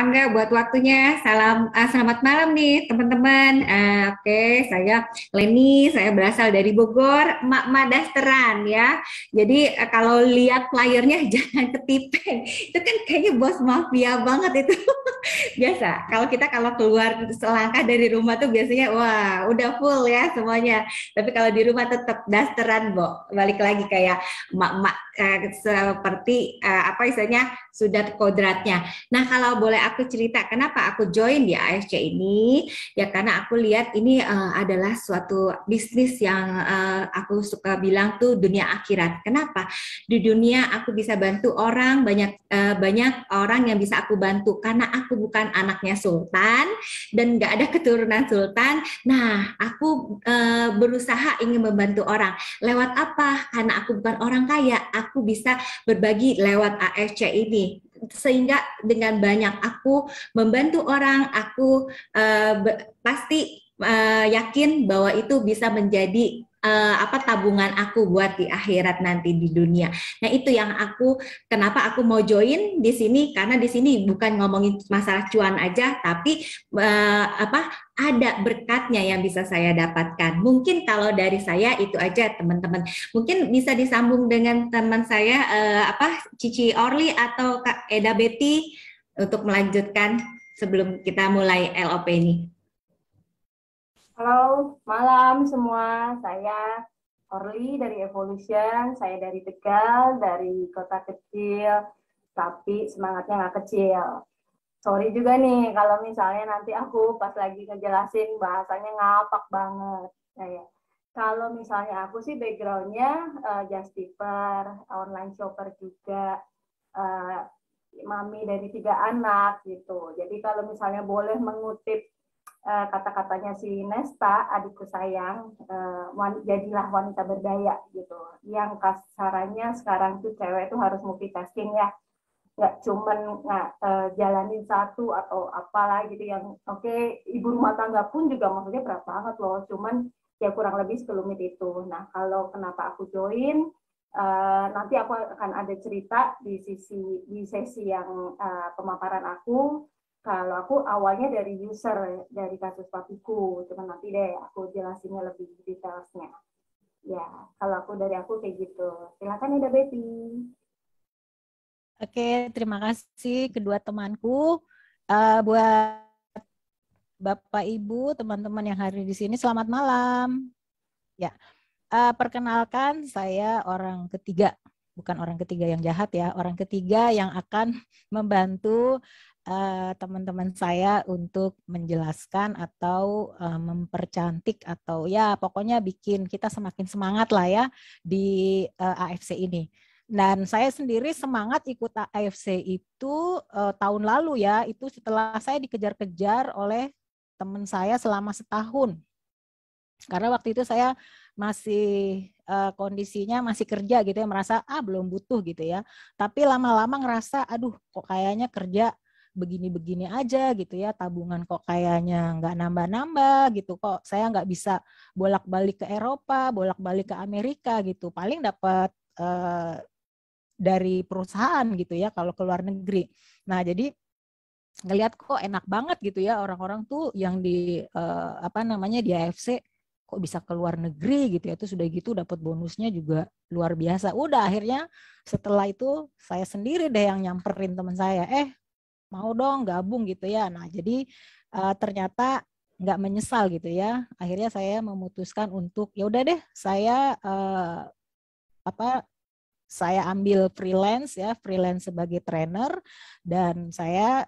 Angga buat waktunya. Selamat malam nih teman-teman. Oke, saya Leni, saya berasal dari Bogor, emak-emak dasteran ya. Jadi kalau lihat flyernya jangan ketipeng. Itu kan kayaknya bos mafia banget itu. Biasa. Kalau keluar selangkah dari rumah tuh biasanya wah udah full ya semuanya. Tapi kalau di rumah tetap dasteran, Bo. Balik lagi kayak emak-emak seperti apa istilahnya sudah kodratnya. Nah, kalau boleh aku cerita kenapa aku join di AFC ini, ya karena aku lihat ini adalah suatu bisnis yang aku suka bilang tuh dunia akhirat. Kenapa? Di dunia aku bisa bantu orang, banyak orang yang bisa aku bantu karena aku bukan anaknya sultan dan nggak ada keturunan sultan. Nah, aku berusaha ingin membantu orang. Lewat apa? Karena aku bukan orang kaya, aku bisa berbagi lewat AFC ini. Sehingga dengan banyak aku membantu orang, aku pasti yakin bahwa itu bisa menjadi tabungan aku buat di akhirat nanti di dunia. Nah, itu yang kenapa aku mau join di sini karena di sini bukan ngomongin masalah cuan aja, tapi ada berkatnya yang bisa saya dapatkan. Mungkin kalau dari saya itu aja teman-teman. Mungkin bisa disambung dengan teman saya Cici Orly atau Kak Eda Betty untuk melanjutkan sebelum kita mulai LOP ini. Halo, malam semua. Saya Orly dari Evolution. Saya dari Tegal, dari kota kecil, tapi semangatnya nggak kecil. Sorry juga nih kalau misalnya nanti aku pas lagi ngejelasin bahasanya ngapak banget. Nah, ya. Kalau misalnya aku sih backgroundnya justiper, online shopper juga, mami dari 3 anak gitu. Jadi kalau misalnya boleh mengutip kata-katanya si Nesta, adikku sayang, jadilah wanita berdaya gitu. Yang kasarannya sekarang tuh cewek tuh harus multitasking ya, nggak cuman jalanin satu atau apalah gitu yang ibu rumah tangga pun juga maksudnya berat banget loh, cuman ya kurang lebih sekelumit itu. Nah, kalau kenapa aku join, nanti aku akan ada cerita di sesi yang pemaparan aku. Kalau aku awalnya dari user, dari kasus papiku, cuman nanti deh aku jelasinnya lebih detailnya. Ya, kalau dari aku kayak gitu. Silakan Ida Betty. Oke, terima kasih kedua temanku. Buat Bapak Ibu, teman-teman yang hadir di sini, selamat malam. Ya, perkenalkan saya orang ketiga, bukan orang ketiga yang jahat ya, orang ketiga yang akan membantu teman-teman saya untuk menjelaskan atau mempercantik atau ya pokoknya bikin kita semakin semangat lah ya di AFC ini. Dan saya sendiri semangat ikut AFC itu tahun lalu ya, itu setelah saya dikejar-kejar oleh teman saya selama setahun. Karena waktu itu saya masih kondisinya masih kerja gitu ya, merasa belum butuh gitu ya. Tapi lama-lama ngerasa aduh kok kayaknya kerja begini-begini aja gitu ya, tabungan kok kayaknya nggak nambah-nambah gitu, kok saya nggak bisa bolak-balik ke Eropa, bolak-balik ke Amerika gitu, paling dapat dari perusahaan gitu ya kalau ke luar negeri. Nah, jadi ngelihat kok enak banget gitu ya orang-orang tuh yang di di AFC kok bisa ke luar negeri gitu ya, itu sudah gitu dapat bonusnya juga luar biasa. Udah akhirnya setelah itu saya sendiri deh yang nyamperin teman saya, mau dong gabung gitu ya. Nah, jadi ternyata nggak menyesal gitu ya. Akhirnya saya memutuskan untuk ya udah deh saya saya ambil freelance ya, freelance sebagai trainer, dan saya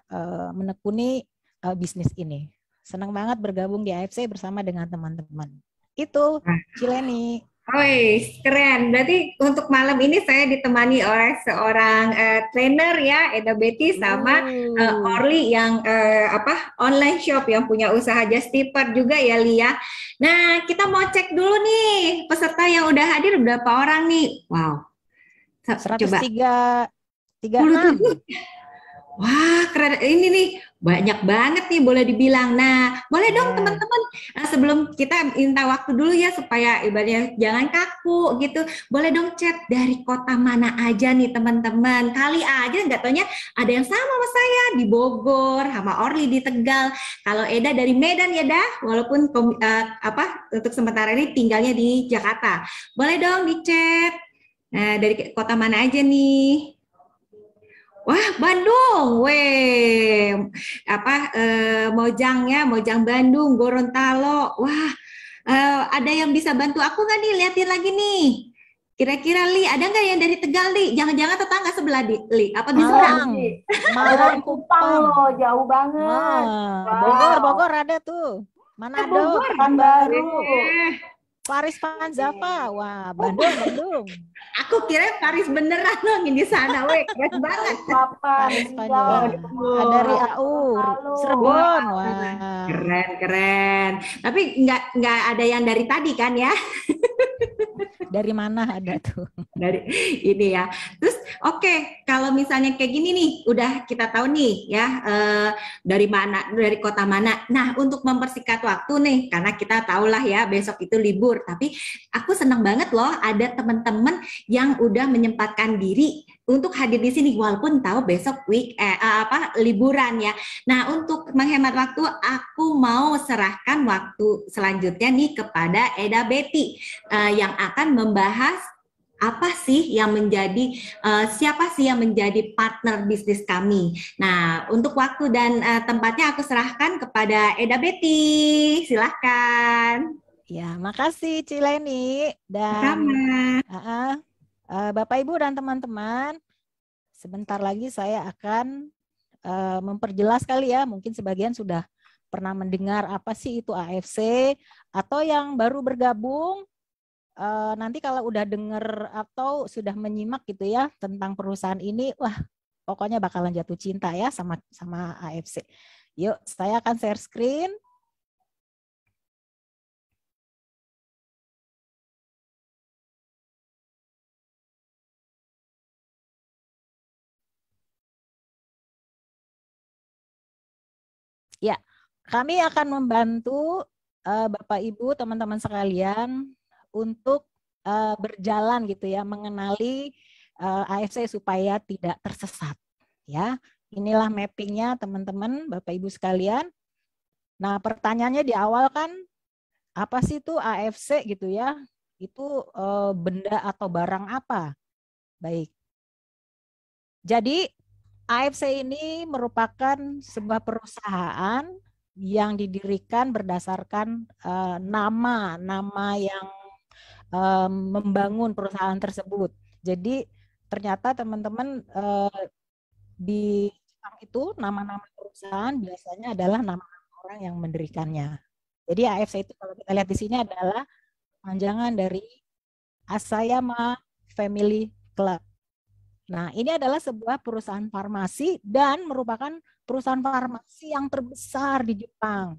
menekuni bisnis ini. Senang banget bergabung di AFC bersama dengan teman-teman. Itu Cileni. Woi, keren. Berarti untuk malam ini saya ditemani oleh seorang trainer ya, Eda Betty sama Orly yang online shop yang punya usaha Justiper juga ya, Lia. Nah, kita mau cek dulu nih peserta yang udah hadir berapa orang nih? Wow. 136. Wah, keren ini nih banyak banget nih boleh dibilang. Nah, boleh dong teman-teman sebelum kita minta waktu dulu ya supaya ibaratnya jangan kaku gitu. Boleh dong chat dari kota mana aja nih teman-teman. Kali aja nggak taunya ada yang sama sama saya di Bogor, sama Orly di Tegal. Kalau Eda dari Medan ya dah, walaupun untuk sementara ini tinggalnya di Jakarta. Boleh dong di chat. Nah, dari kota mana aja nih? Wah, Bandung, weh, Mojang ya, Mojang Bandung, Gorontalo. Wah, ada yang bisa bantu aku nggak nih? Liatin lagi nih. Kira-kira Li, ada nggak yang dari Tegal Li? Jangan-jangan tetangga sebelah Li? Apa di Malang, Malang, Kupang loh, jauh banget. Bogor ada tuh. Manado, Bogor, Pekanbaru. Paris Panzapa, wah Bandung. Aku kira Paris beneran dong di sana, weh keren banget. Paris Panzapa, ada Riau, Cirebon, wah keren. Tapi nggak ada yang dari tadi kan ya? Dari mana ada tuh? Dari ini ya. Terus oke, kalau misalnya kayak gini nih, udah kita tahu nih ya dari mana, dari kota mana. Nah, untuk mempersingkat waktu nih, karena kita tahulah ya besok itu libur. Tapi aku senang banget loh ada teman-teman yang udah menyempatkan diri untuk hadir di sini walaupun tahu besok liburan ya. Nah, untuk menghemat waktu, aku mau serahkan waktu selanjutnya nih kepada Eda Betty yang akan membahas apa sih yang menjadi siapa sih yang menjadi partner bisnis kami. Nah, untuk waktu dan tempatnya aku serahkan kepada Eda Betty. Silahkan. Ya, makasih Cileni dan Bapak Ibu dan teman-teman. Sebentar lagi saya akan memperjelas kali ya, mungkin sebagian sudah pernah mendengar apa sih itu AFC, atau yang baru bergabung nanti kalau udah dengar atau sudah menyimak gitu ya tentang perusahaan ini, wah pokoknya bakalan jatuh cinta ya sama AFC. Yuk, saya akan share screen. Ya, kami akan membantu Bapak Ibu, teman-teman sekalian untuk berjalan gitu ya, mengenali AFC supaya tidak tersesat. Ya, inilah mappingnya teman-teman, Bapak Ibu sekalian. Nah, pertanyaannya di awal kan, apa sih itu AFC gitu ya? Itu benda atau barang apa? Baik. Jadi AFC ini merupakan sebuah perusahaan yang didirikan berdasarkan nama yang membangun perusahaan tersebut. Jadi ternyata teman-teman di Jepang itu nama-nama perusahaan biasanya adalah nama-nama orang yang mendirikannya. Jadi AFC itu kalau kita lihat di sini adalah panjangan dari Asayama Family Club. Nah, ini adalah sebuah perusahaan farmasi dan merupakan perusahaan farmasi yang terbesar di Jepang.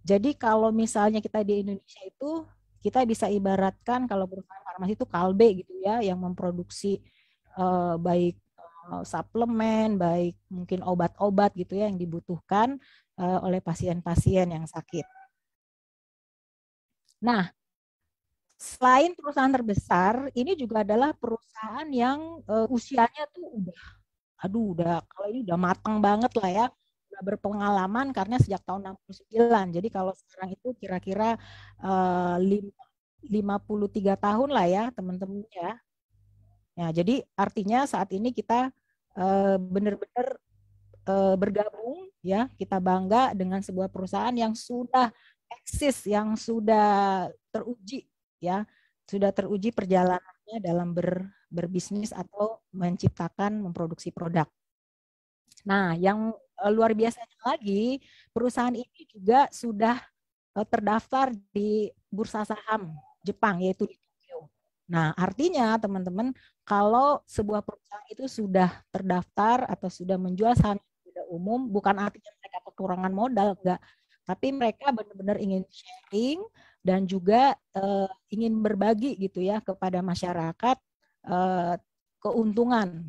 Jadi kalau misalnya kita di Indonesia itu, kita bisa ibaratkan kalau perusahaan farmasi itu Kalbe gitu ya, yang memproduksi baik suplemen, baik mungkin obat-obat gitu ya yang dibutuhkan oleh pasien-pasien yang sakit. Nah, selain perusahaan terbesar, ini juga adalah perusahaan yang usianya tuh udah kalau ini udah matang banget lah ya, udah berpengalaman karena sejak tahun 69. Jadi kalau sekarang itu kira-kira 53 tahun lah ya teman-teman ya. Ya, jadi artinya saat ini kita benar-benar bergabung ya, kita bangga dengan sebuah perusahaan yang sudah eksis, yang sudah teruji ya, sudah teruji perjalanannya dalam berbisnis atau menciptakan, memproduksi produk. Nah, yang luar biasanya lagi, perusahaan ini juga sudah terdaftar di bursa saham Jepang, yaitu di Tokyo. Nah, artinya teman-teman, kalau sebuah perusahaan itu sudah terdaftar atau sudah menjual saham umum, bukan artinya mereka kekurangan modal, enggak. Tapi mereka benar-benar ingin sharing dan juga ingin berbagi gitu ya kepada masyarakat keuntungan.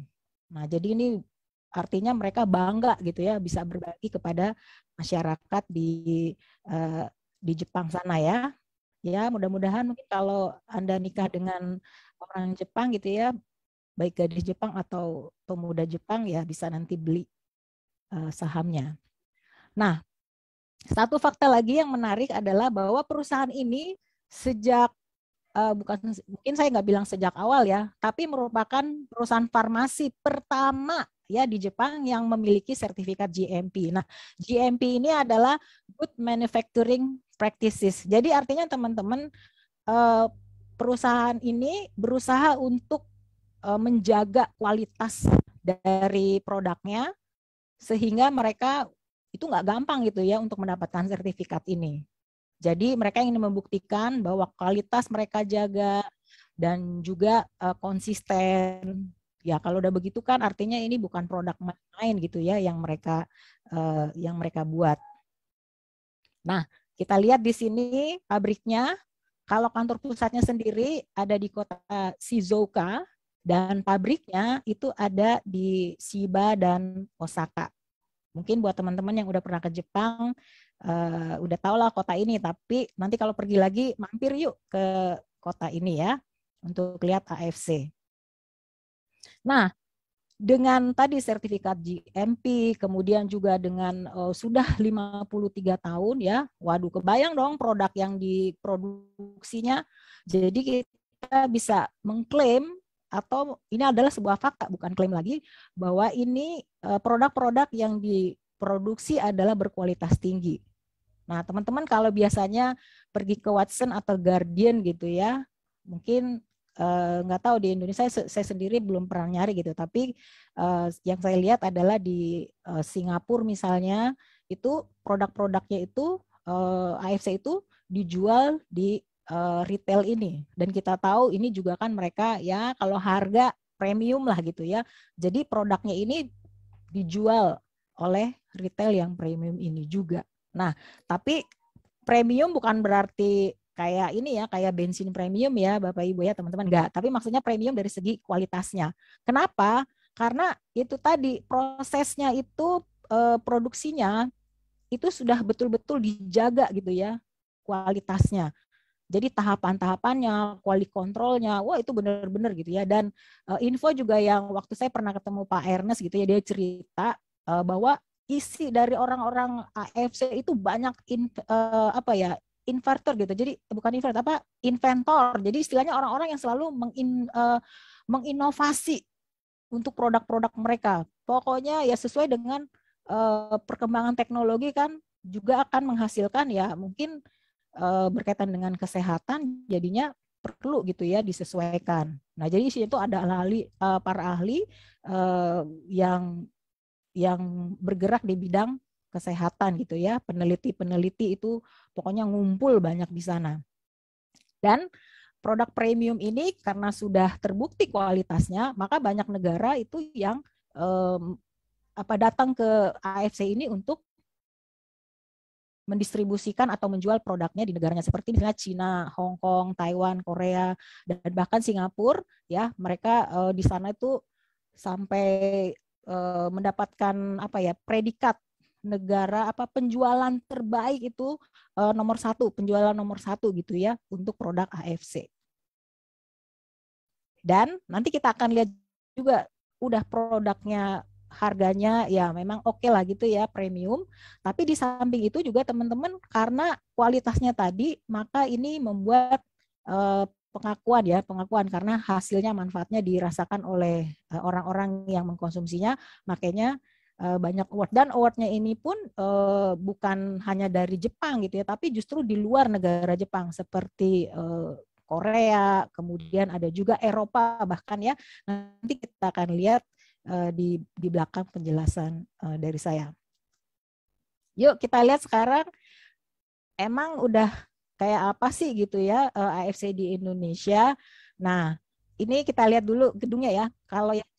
Nah, jadi ini artinya mereka bangga gitu ya bisa berbagi kepada masyarakat di Jepang sana ya. Ya, mudah-mudahan mungkin kalau Anda nikah dengan orang Jepang gitu ya, baik gadis Jepang atau pemuda Jepang ya bisa nanti beli sahamnya. Nah, satu fakta lagi yang menarik adalah bahwa perusahaan ini sejak bukan mungkin saya nggak bilang sejak awal ya, tapi merupakan perusahaan farmasi pertama ya di Jepang yang memiliki sertifikat GMP. Nah, GMP ini adalah Good Manufacturing Practices. Jadi artinya teman-teman perusahaan ini berusaha untuk menjaga kualitas dari produknya sehingga mereka itu nggak gampang gitu ya untuk mendapatkan sertifikat ini. Jadi mereka ingin membuktikan bahwa kualitas mereka jaga dan juga konsisten. Ya kalau udah begitu kan artinya ini bukan produk main gitu ya yang mereka buat. Nah, kita lihat di sini pabriknya. Kalau kantor pusatnya sendiri ada di kota Shizuoka dan pabriknya itu ada di Chiba dan Osaka. Mungkin buat teman-teman yang udah pernah ke Jepang, udah tau lah kota ini. Tapi nanti kalau pergi lagi, mampir yuk ke kota ini ya, untuk lihat AFC. Nah, dengan tadi sertifikat GMP, kemudian juga dengan sudah 53 tahun ya, waduh kebayang dong produk yang diproduksinya. Jadi kita bisa mengklaim atau ini adalah sebuah fakta, bukan klaim lagi, bahwa ini produk-produk yang diproduksi adalah berkualitas tinggi. Nah, teman-teman kalau biasanya pergi ke Watson atau Guardian gitu ya, mungkin nggak tahu di Indonesia saya sendiri belum pernah nyari gitu, tapi yang saya lihat adalah di Singapura misalnya itu produk-produknya itu AFC itu dijual di retail ini dan kita tahu ini juga kan mereka ya kalau harga premium lah gitu ya, jadi produknya ini dijual oleh retail yang premium ini juga. Nah, tapi premium bukan berarti kayak ini ya, kayak bensin premium ya Bapak Ibu ya teman-teman, enggak. Tapi maksudnya premium dari segi kualitasnya. Kenapa? Karena itu tadi prosesnya itu produksinya itu sudah betul-betul dijaga gitu ya kualitasnya. Jadi tahapan-tahapannya, quality controlnya, wah itu benar-benar gitu ya. Dan info juga yang waktu saya pernah ketemu Pak Ernest gitu ya, dia cerita bahwa isi dari orang-orang AFC itu banyak inverter gitu. Jadi bukan inverter inventor. Jadi istilahnya orang-orang yang selalu menginovasi untuk produk-produk mereka. Pokoknya ya sesuai dengan perkembangan teknologi kan juga akan menghasilkan ya mungkin berkaitan dengan kesehatan jadinya perlu gitu ya disesuaikan. Nah, jadi di situ ada para ahli yang bergerak di bidang kesehatan gitu ya, peneliti-peneliti itu pokoknya ngumpul banyak di sana. Dan produk premium ini karena sudah terbukti kualitasnya, maka banyak negara itu yang datang ke AFC ini untuk mendistribusikan atau menjual produknya di negaranya seperti misalnya Cina, Hong Kong, Taiwan, Korea, dan bahkan Singapura ya mereka di sana itu sampai mendapatkan predikat negara penjualan terbaik itu penjualan nomor satu gitu ya untuk produk AFC. Dan nanti kita akan lihat juga udah produknya harganya ya memang oke lah gitu ya premium, tapi di samping itu juga teman-teman karena kualitasnya tadi maka ini membuat pengakuan karena hasilnya manfaatnya dirasakan oleh orang-orang yang mengkonsumsinya, makanya banyak award dan awardnya ini pun bukan hanya dari Jepang gitu ya, tapi justru di luar negara Jepang seperti Korea, kemudian ada juga Eropa bahkan ya, nanti kita akan lihat di belakang penjelasan dari saya. Yuk kita lihat sekarang emang udah kayak apa sih gitu ya AFC di Indonesia. Nah ini kita lihat dulu gedungnya ya. Kalau yang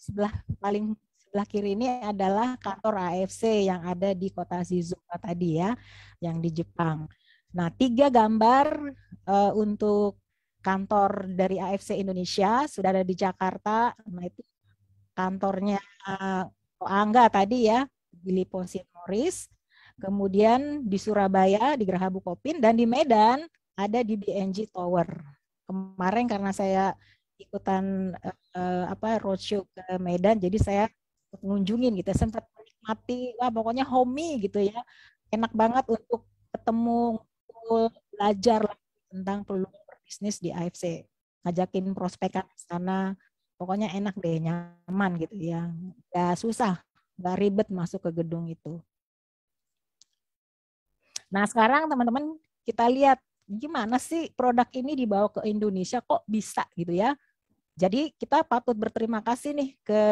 paling sebelah kiri ini adalah kantor AFC yang ada di kota Shizuoka tadi ya, yang di Jepang. Nah 3 gambar untuk kantor dari AFC Indonesia sudah ada di Jakarta. Nah itu kantornya Angga tadi ya, di Lipo St. Maurice, kemudian di Surabaya di Geraha Bukopin, dan di Medan ada di BNG Tower. Kemarin karena saya ikutan roadshow ke Medan, jadi saya mengunjungin gitu, sempat menikmati, wah pokoknya homey gitu ya, enak banget untuk ketemu, belajar tentang peluang berbisnis di AFC, ngajakin prospekan ke sana, pokoknya enak deh, nyaman gitu ya, nggak susah, nggak ribet masuk ke gedung itu. Nah sekarang teman-teman kita lihat gimana sih produk ini dibawa ke Indonesia kok bisa gitu ya. Jadi kita patut berterima kasih nih ke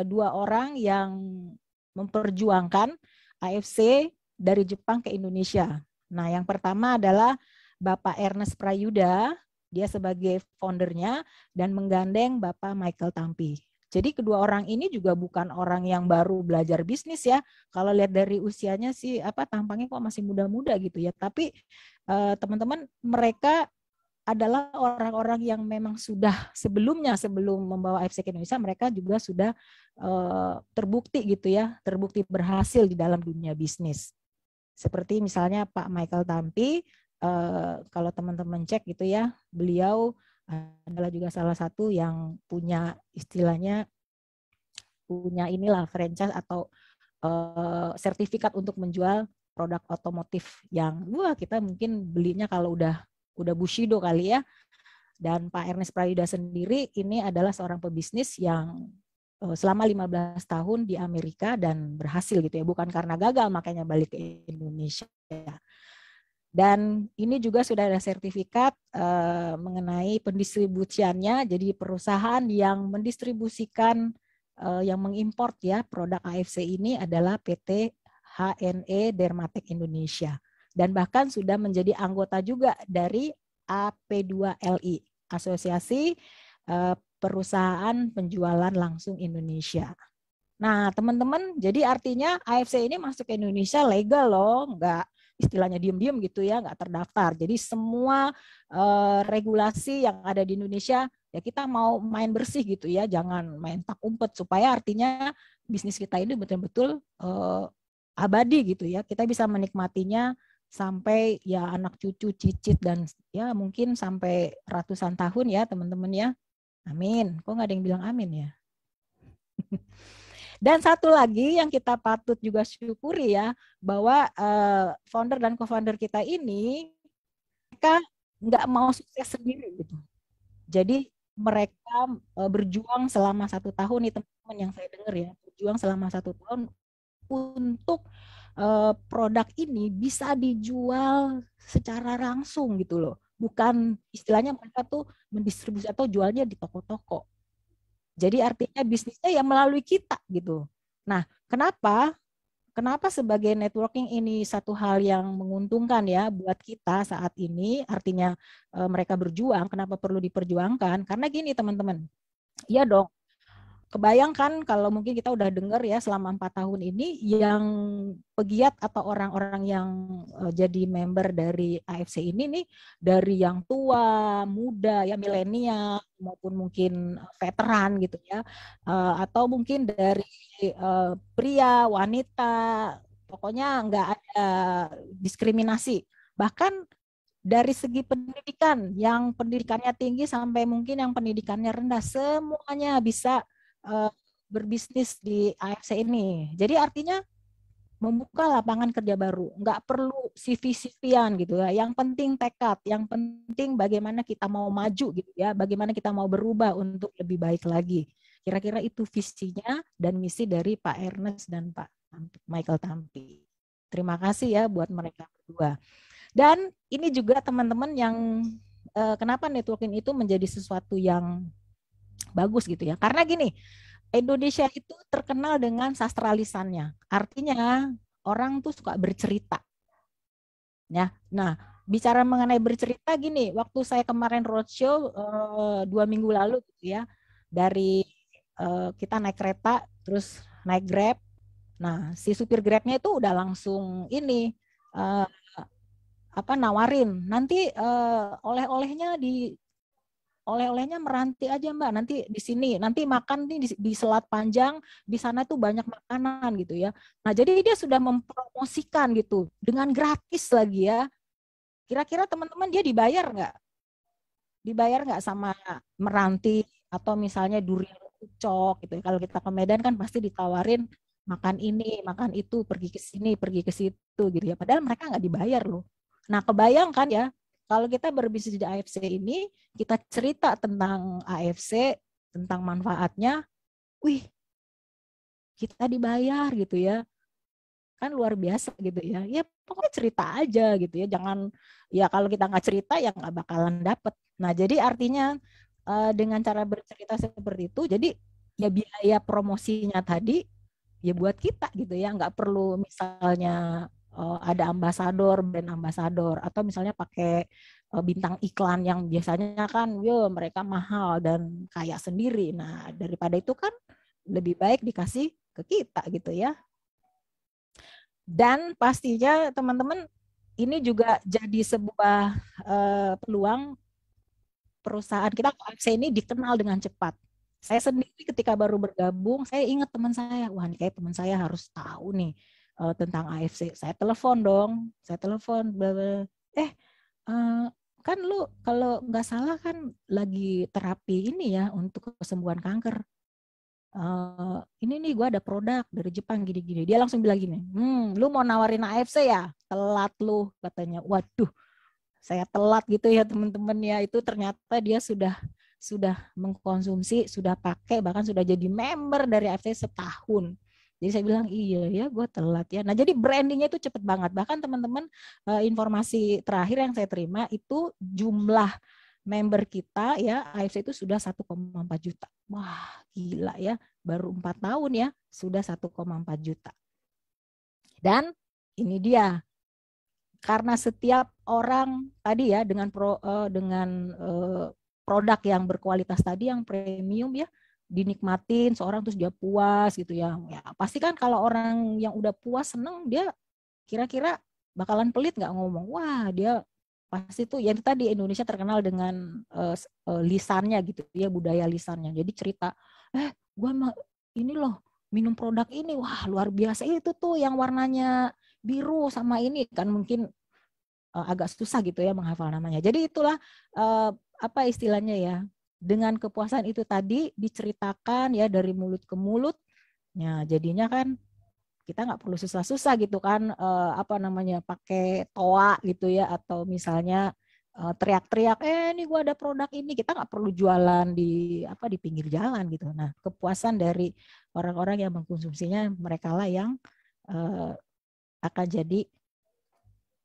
dua orang yang memperjuangkan AFC dari Jepang ke Indonesia. Nah, yang pertama adalah Bapak Ernest Prayuda, dia sebagai foundernya, dan menggandeng Bapak Michael Tampi. Jadi kedua orang ini juga bukan orang yang baru belajar bisnis ya. Kalau lihat dari usianya sih tampangnya kok masih muda-muda gitu ya. Tapi teman-teman, mereka adalah orang-orang yang memang sudah sebelum membawa AFC ke Indonesia, mereka juga sudah terbukti gitu ya, terbukti berhasil di dalam dunia bisnis. Seperti misalnya Pak Michael Tampi, kalau teman-teman cek gitu ya, beliau adalah juga salah satu yang punya istilahnya punya franchise atau sertifikat untuk menjual produk otomotif yang kita mungkin belinya kalau udah Bushido kali ya. Dan Pak Ernest Prayuda sendiri ini adalah seorang pebisnis yang selama 15 tahun di Amerika dan berhasil gitu ya, bukan karena gagal makanya balik ke Indonesia. Dan ini juga sudah ada sertifikat mengenai pendistribusiannya, jadi perusahaan yang mendistribusikan yang mengimport ya produk AFC ini adalah PT HNE Dermatek Indonesia, dan bahkan sudah menjadi anggota juga dari AP2LI, Asosiasi Perusahaan Penjualan Langsung Indonesia. Nah, teman-teman, jadi artinya AFC ini masuk ke Indonesia legal loh, nggak istilahnya diem-diem gitu ya, nggak terdaftar. Jadi semua regulasi yang ada di Indonesia ya kita mau main bersih gitu ya, jangan main tak umpet, supaya artinya bisnis kita ini betul-betul abadi gitu ya. Kita bisa menikmatinya sampai ya anak cucu, cicit, dan ya mungkin sampai ratusan tahun ya teman-teman ya. Amin. Kok nggak ada yang bilang amin ya? Dan satu lagi yang kita patut juga syukuri ya, bahwa founder dan co-founder kita ini mereka nggak mau sukses sendiri gitu. Jadi mereka berjuang selama 1 tahun nih teman-teman, yang saya dengar ya, berjuang selama 1 tahun untuk produk ini bisa dijual secara langsung gitu loh. Bukan istilahnya mereka tuh mendistribusi atau jualnya di toko-toko. Jadi artinya bisnisnya ya melalui kita gitu. Nah, kenapa sebagai networking ini satu hal yang menguntungkan ya buat kita saat ini, artinya mereka berjuang, kenapa perlu diperjuangkan? Karena gini teman-teman, iya dong, kebayangkan kalau mungkin kita udah dengar ya selama 4 tahun ini yang pegiat atau orang-orang yang jadi member dari AFC ini nih, dari yang tua, muda, ya milenial maupun mungkin veteran gitu ya, atau mungkin dari pria, wanita, pokoknya nggak ada diskriminasi. Bahkan dari segi pendidikan, yang pendidikannya tinggi sampai mungkin yang pendidikannya rendah, semuanya bisa berbisnis di AFC ini. Jadi artinya membuka lapangan kerja baru, nggak perlu CV-CV-an gitu ya. Yang penting tekad, yang penting bagaimana kita mau maju gitu ya, bagaimana kita mau berubah untuk lebih baik lagi. Kira-kira itu visinya dan misi dari Pak Ernest dan Pak Michael Tampi. Terima kasih ya buat mereka berdua. Dan ini juga teman-teman yang kenapa networking itu menjadi sesuatu yang bagus gitu ya. Karena gini, Indonesia itu terkenal dengan sastra lisannya. Artinya orang tuh suka bercerita. Ya. Nah, bicara mengenai bercerita gini, waktu saya kemarin roadshow 2 minggu lalu gitu ya, dari kita naik kereta terus naik Grab. Nah, si supir Grabnya itu udah langsung ini nawarin nanti oleh-olehnya oleh-olehnya meranti aja Mbak, nanti di sini, nanti makan nih di Selat Panjang, di sana tuh banyak makanan gitu ya. Nah jadi dia sudah mempromosikan gitu, dengan gratis lagi ya. Kira-kira teman-teman dia dibayar nggak? Dibayar nggak sama meranti atau misalnya durian ucok gitu. Kalau kita ke Medan kan pasti ditawarin makan ini, makan itu, pergi ke sini, pergi ke situ gitu ya. Padahal mereka nggak dibayar loh. Nah, kebayangkan ya, kalau kita berbisnis di AFC ini, kita cerita tentang AFC, tentang manfaatnya, wih, kita dibayar gitu ya. Kan luar biasa gitu ya. Ya pokoknya cerita aja gitu ya. Jangan, ya kalau kita nggak cerita ya nggak bakalan dapet. Nah, jadi artinya dengan cara bercerita seperti itu, jadi ya biaya promosinya tadi ya buat kita gitu ya, nggak perlu misalnya ada ambasador, brand ambasador, atau misalnya pakai bintang iklan yang biasanya kan yo mereka mahal dan kaya sendiri. Nah, daripada itu kan lebih baik dikasih ke kita gitu ya. Dan pastinya teman-teman ini juga jadi sebuah peluang perusahaan kita AFC ini dikenal dengan cepat. Saya sendiri ketika baru bergabung, saya ingat teman saya, wah ini kayak teman saya harus tahu nih tentang AFC. Saya telepon dong, saya telepon, kan lu kalau nggak salah kan lagi terapi ini ya untuk kesembuhan kanker. Ini nih gue ada produk dari Jepang gini-gini. Dia langsung bilang gini, lu mau nawarin AFC ya? Telat lu katanya. Waduh, saya telat gitu ya teman-teman ya. Itu ternyata dia sudah mengkonsumsi, sudah pakai, bahkan sudah jadi member dari AFC setahun. Jadi saya bilang iya ya gue telat ya. Nah jadi brandingnya itu cepet banget. Bahkan teman-teman informasi terakhir yang saya terima itu jumlah member kita ya AFC itu sudah 1,4 juta. Wah gila ya, baru 4 tahun ya sudah 1,4 juta. Dan ini dia, karena setiap orang tadi ya dengan produk yang berkualitas tadi yang premium ya dinikmatin seorang terus dia puas gitu ya. Ya pasti kan kalau orang yang udah puas seneng dia kira-kira bakalan pelit nggak ngomong. Wah dia pasti tuh ya itu tadi Indonesia terkenal dengan lisannya gitu ya, budaya lisannya. Jadi cerita gue ini loh minum produk ini, wah luar biasa itu tuh yang warnanya biru sama ini kan mungkin agak susah gitu ya menghafal namanya. Jadi itulah apa istilahnya ya, dengan kepuasan itu tadi diceritakan ya dari mulut ke mulut, ya jadinya kan kita nggak perlu susah-susah gitu kan apa namanya pakai toa gitu ya, atau misalnya teriak-teriak ini gue ada produk ini, kita nggak perlu jualan di pinggir jalan gitu. Nah kepuasan dari orang-orang yang mengkonsumsinya mereka lah yang akan jadi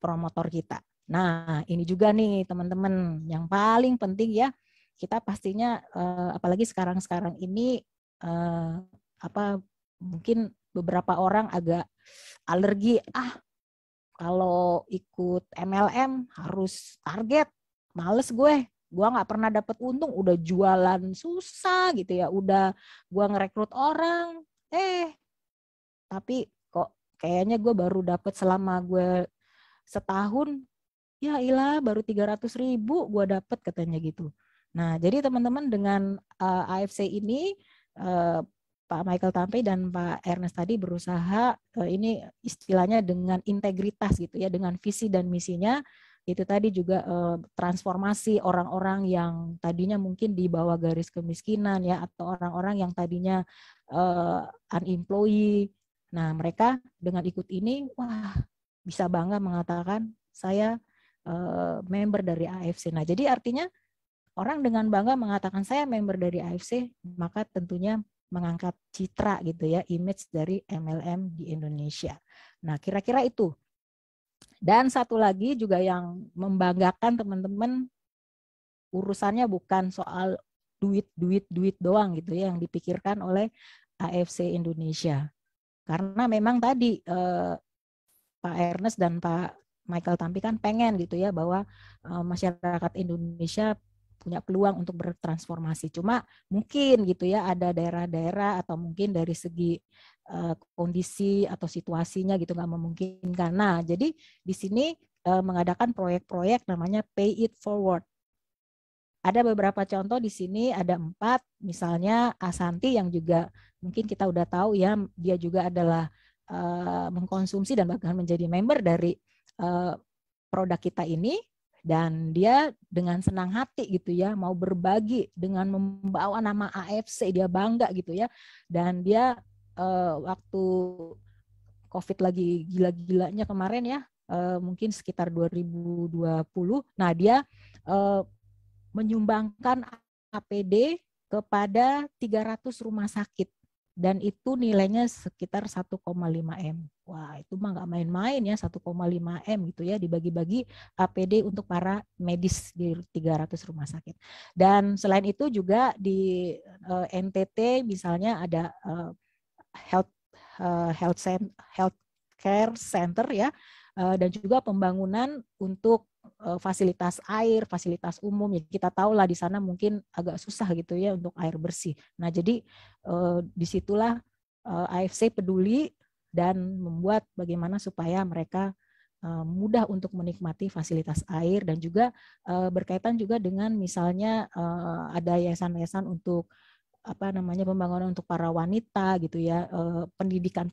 promotor kita. Nah ini juga nih teman-teman yang paling penting ya, kita pastinya apalagi sekarang ini mungkin beberapa orang agak alergi, kalau ikut MLM harus target, males gue nggak pernah dapet untung, udah jualan susah gitu ya, udah gue ngerekrut orang, tapi kok kayaknya gue baru dapet selama gue setahun, ya ilah baru 300.000 gue dapet katanya gitu. Nah jadi teman-teman dengan AFC ini Pak Michael Tampe dan Pak Ernest tadi berusaha ini istilahnya dengan integritas gitu ya, dengan visi dan misinya itu tadi juga transformasi orang-orang yang tadinya mungkin di bawah garis kemiskinan ya, atau orang-orang yang tadinya unemployed. Nah mereka dengan ikut ini wah bisa bangga mengatakan saya member dari AFC. Nah jadi artinya orang dengan bangga mengatakan saya member dari AFC, maka tentunya mengangkat citra gitu ya, image dari MLM di Indonesia. Nah, kira-kira itu. Dan satu lagi juga yang membanggakan teman-teman, urusannya bukan soal duit doang gitu ya yang dipikirkan oleh AFC Indonesia. Karena memang tadi Pak Ernest dan Pak Michael Tampi kan pengen gitu ya bahwa masyarakat Indonesia punya peluang untuk bertransformasi. Cuma mungkin gitu ya ada daerah-daerah atau mungkin dari segi kondisi atau situasinya gitu nggak memungkinkan. Nah, jadi di sini mengadakan proyek-proyek namanya Pay It Forward. Ada beberapa contoh di sini, ada 4, misalnya Asanti yang juga mungkin kita udah tahu ya, dia juga adalah mengkonsumsi dan bahkan menjadi member dari produk kita ini, dan dia dengan senang hati gitu ya mau berbagi dengan membawa nama AFC, dia bangga gitu ya, dan dia waktu COVID lagi gila-gilanya kemarin ya, mungkin sekitar 2020, nah dia menyumbangkan APD kepada 300 rumah sakit dan itu nilainya sekitar 1,5 M. Wah, itu mah nggak main-main ya, 1,5 M gitu ya, dibagi-bagi APD untuk para medis di 300 rumah sakit. Dan selain itu juga di NTT misalnya ada health care center ya, dan juga pembangunan untuk fasilitas air, fasilitas umum. Ya, kita tahu lah di sana mungkin agak susah gitu ya untuk air bersih. Nah, jadi disitulah AFC peduli dan membuat bagaimana supaya mereka mudah untuk menikmati fasilitas air, dan juga berkaitan juga dengan misalnya ada yayasan-yayasan untuk pembangunan untuk para wanita gitu ya, pendidikan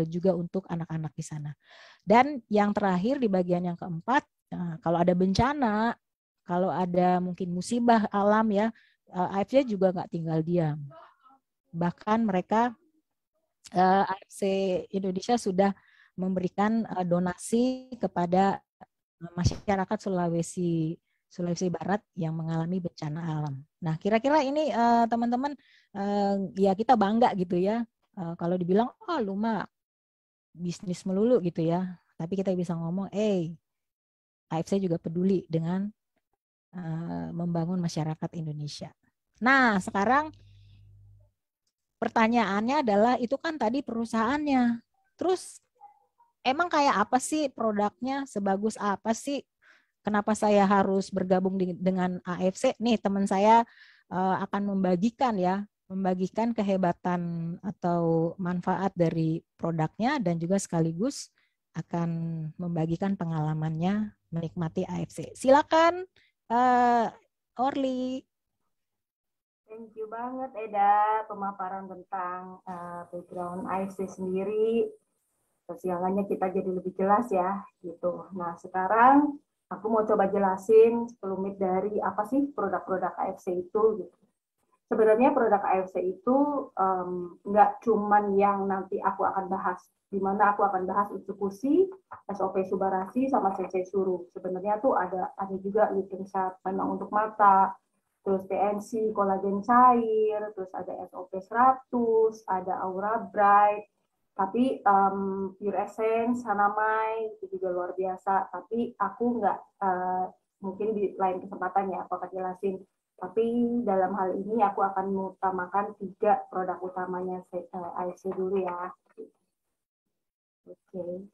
juga untuk anak-anak di sana. Dan yang terakhir di bagian yang keempat, kalau ada bencana, kalau ada mungkin musibah alam ya, AFC juga nggak tinggal diam. Bahkan mereka AFC Indonesia sudah memberikan donasi kepada masyarakat Sulawesi Barat yang mengalami bencana alam. Nah, kira-kira ini teman-teman ya kita bangga gitu ya. Kalau dibilang, oh lu mah bisnis melulu gitu ya. Tapi kita bisa ngomong, AFC juga peduli dengan membangun masyarakat Indonesia. Nah, sekarang pertanyaannya adalah, itu kan tadi perusahaannya. Terus emang kayak apa sih produknya? Sebagus apa sih? Kenapa saya harus bergabung dengan AFC? Nih teman saya akan membagikan kehebatan atau manfaat dari produknya, dan juga sekaligus akan membagikan pengalamannya menikmati AFC. Silakan Orly. Thank you banget Eda, pemaparan tentang background AFC sendiri. Kesiangannya kita jadi lebih jelas ya, gitu. Nah sekarang aku mau coba jelasin sekelumit dari apa sih produk-produk AFC itu, gitu. Sebenarnya produk AFC itu nggak cuman yang nanti aku akan bahas, di mana aku akan bahas Utsukushi, SOP Subarasi, sama Sensei Suru. Sebenarnya tuh ada juga Lipinsat memang untuk mata, terus TNC, kolagen cair, terus ada SOP 100, ada Aura Bright, tapi Pure Essence, Hanamai, itu juga luar biasa. Tapi aku nggak, mungkin di lain kesempatan ya aku akan jelasin. Tapi dalam hal ini aku akan mengutamakan 3 produk utamanya AFC dulu ya. Oke.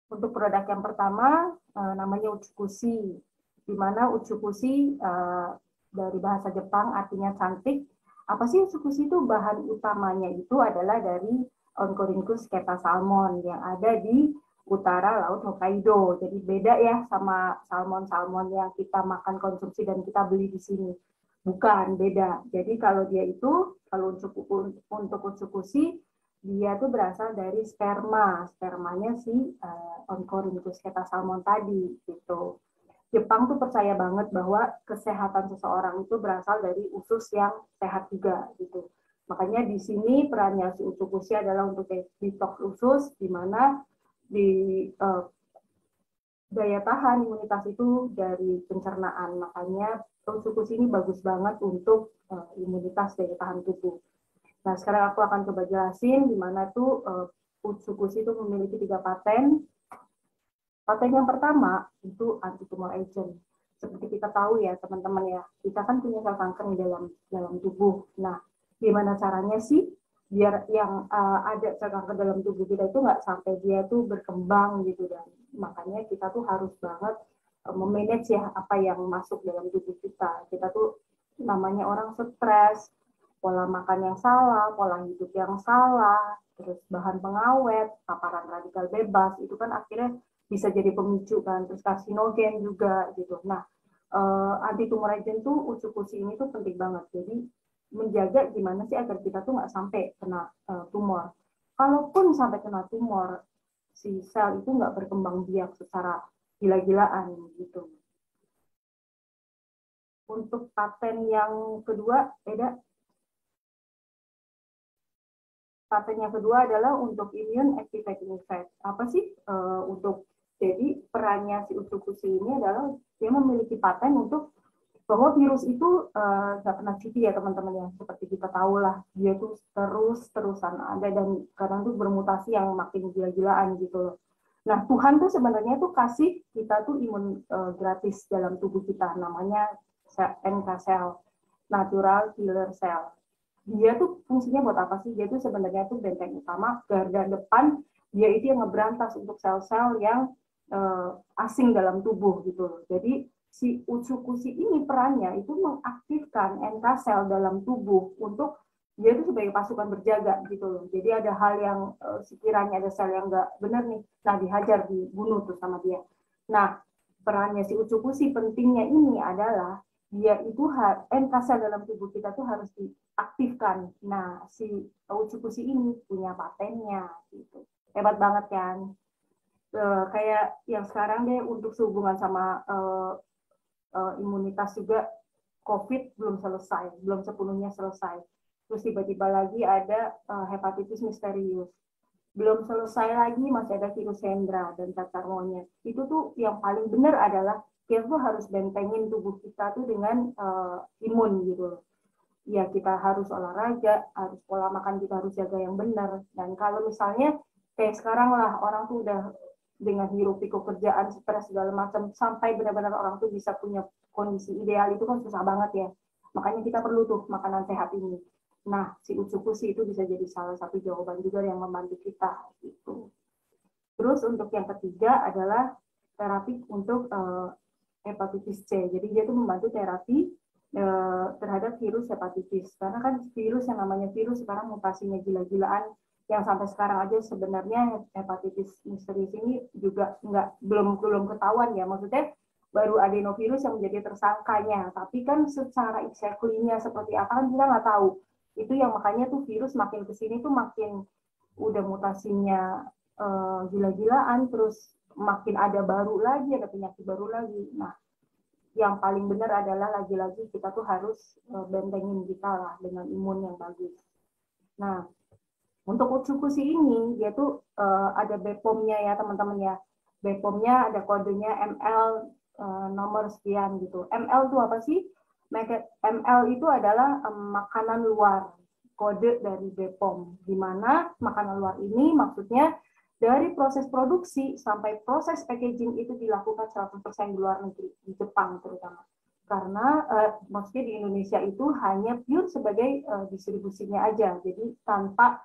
Untuk produk yang pertama namanya Utsukushi, di mana Utsukushi dari bahasa Jepang artinya cantik. Apa sih Utsukushi itu? Bahan utamanya itu adalah dari Oncorhynchus keta salmon yang ada di utara Laut Hokkaido. Jadi beda ya sama salmon-salmon yang kita makan konsumsi dan kita beli di sini. Bukan, beda. Jadi kalau dia itu, kalau untuk Utsukushi, dia tuh berasal dari spermanya si Oncorhynchus keta salmon tadi gitu. Jepang tuh percaya banget bahwa kesehatan seseorang itu berasal dari usus yang sehat juga gitu. Makanya di sini perannya si Utsukushi adalah untuk detox usus, di mana di daya tahan imunitas itu dari pencernaan. Makanya Utsukushi ini bagus banget untuk imunitas daya tahan tubuh. Nah, sekarang aku akan coba jelasin di mana tuh Utsukushi itu memiliki 3 paten. Paten yang pertama itu anti-tumor agent. Seperti kita tahu ya teman-teman ya, kita kan punya sel kanker di dalam tubuh. Nah, gimana caranya sih biar yang ada sel kanker dalam tubuh kita itu nggak sampai dia tuh berkembang gitu, dan makanya kita tuh harus banget memanage ya apa yang masuk dalam tubuh kita. Kita tuh namanya orang stres, pola makan yang salah, pola hidup yang salah, terus bahan pengawet, paparan radikal bebas, itu kan akhirnya bisa jadi pemicu kan, terus karsinogen juga gitu. Nah, anti tumor agent tuh uji ini tuh penting banget. Jadi menjaga gimana sih agar kita tuh nggak sampai kena tumor. Kalaupun sampai kena tumor, si sel itu nggak berkembang biak secara gila-gilaan gitu. Untuk paten yang kedua, paten yang kedua adalah untuk immune activating effect. Apa sih jadi perannya si uji ini adalah dia memiliki paten untuk bahwa virus itu nggak pernah cuti ya teman-teman ya, seperti kita tahu lah, dia tuh terus-terusan ada dan kadang tuh bermutasi yang makin gila-gilaan gitu loh. Nah, Tuhan tuh sebenarnya tuh kasih kita tuh imun gratis dalam tubuh kita, namanya NK cell, natural killer cell. Dia tuh fungsinya buat apa sih? Dia tuh sebenarnya tuh benteng utama, garda depan, dia itu yang ngeberantas untuk sel-sel yang asing dalam tubuh gitu. Jadi si ucukusi ini perannya itu mengaktifkan NK sel dalam tubuh untuk dia itu sebagai pasukan berjaga gitu loh. Jadi ada hal yang sekiranya ada sel yang nggak benar nih, nah dihajar, dibunuh tuh sama dia. Nah, perannya si ucukusi pentingnya ini adalah dia itu NK sel dalam tubuh kita tuh harus diaktifkan. Nah, si ucukusi ini punya patennya gitu. Hebat banget kan? Kayak yang sekarang deh untuk sehubungan sama imunitas juga, COVID belum selesai, belum sepenuhnya selesai. Terus tiba-tiba lagi ada hepatitis misterius. Belum selesai lagi masih ada virus Hendra dan cacar monyet. Itu tuh yang paling benar adalah kita tuh harus bentengin tubuh kita tuh dengan imun gitu. Ya kita harus olahraga, harus pola makan kita harus jaga yang benar. Dan kalau misalnya kayak sekarang lah orang tuh udah dengan hiruk pikuk kerjaan, stres segala macam, sampai benar-benar orang tuh bisa punya kondisi ideal itu kan susah banget ya. Makanya kita perlu tuh makanan sehat ini. Nah, si ucukusi itu bisa jadi salah satu jawaban juga yang membantu kita gitu. Terus untuk yang ketiga adalah terapi untuk hepatitis C. Jadi dia tuh membantu terapi terhadap virus hepatitis. Karena kan virus yang namanya virus sekarang mutasinya gila-gilaan, yang sampai sekarang aja sebenarnya hepatitis misterius ini juga belum ketahuan ya, maksudnya baru adenovirus yang menjadi tersangkanya, tapi kan secara exactly-nya seperti apa kan kita nggak tahu. Itu yang makanya tuh virus makin kesini tuh makin udah mutasinya gila-gilaan, terus makin ada baru lagi, ada penyakit baru lagi. Nah, yang paling benar adalah lagi-lagi kita tuh harus bentengin kita lah dengan imun yang bagus. Nah, untuk ucukusi ini, dia tuh ada BPOM-nya ya teman-teman ya. BPOM-nya ada kodenya ML nomor sekian gitu. ML itu apa sih? ML itu adalah makanan luar, kode dari BPOM. Di mana makanan luar ini maksudnya dari proses produksi sampai proses packaging itu dilakukan 100% di luar negeri, di Jepang terutama. Karena maksudnya di Indonesia itu hanya pure sebagai distribusinya aja, jadi tanpa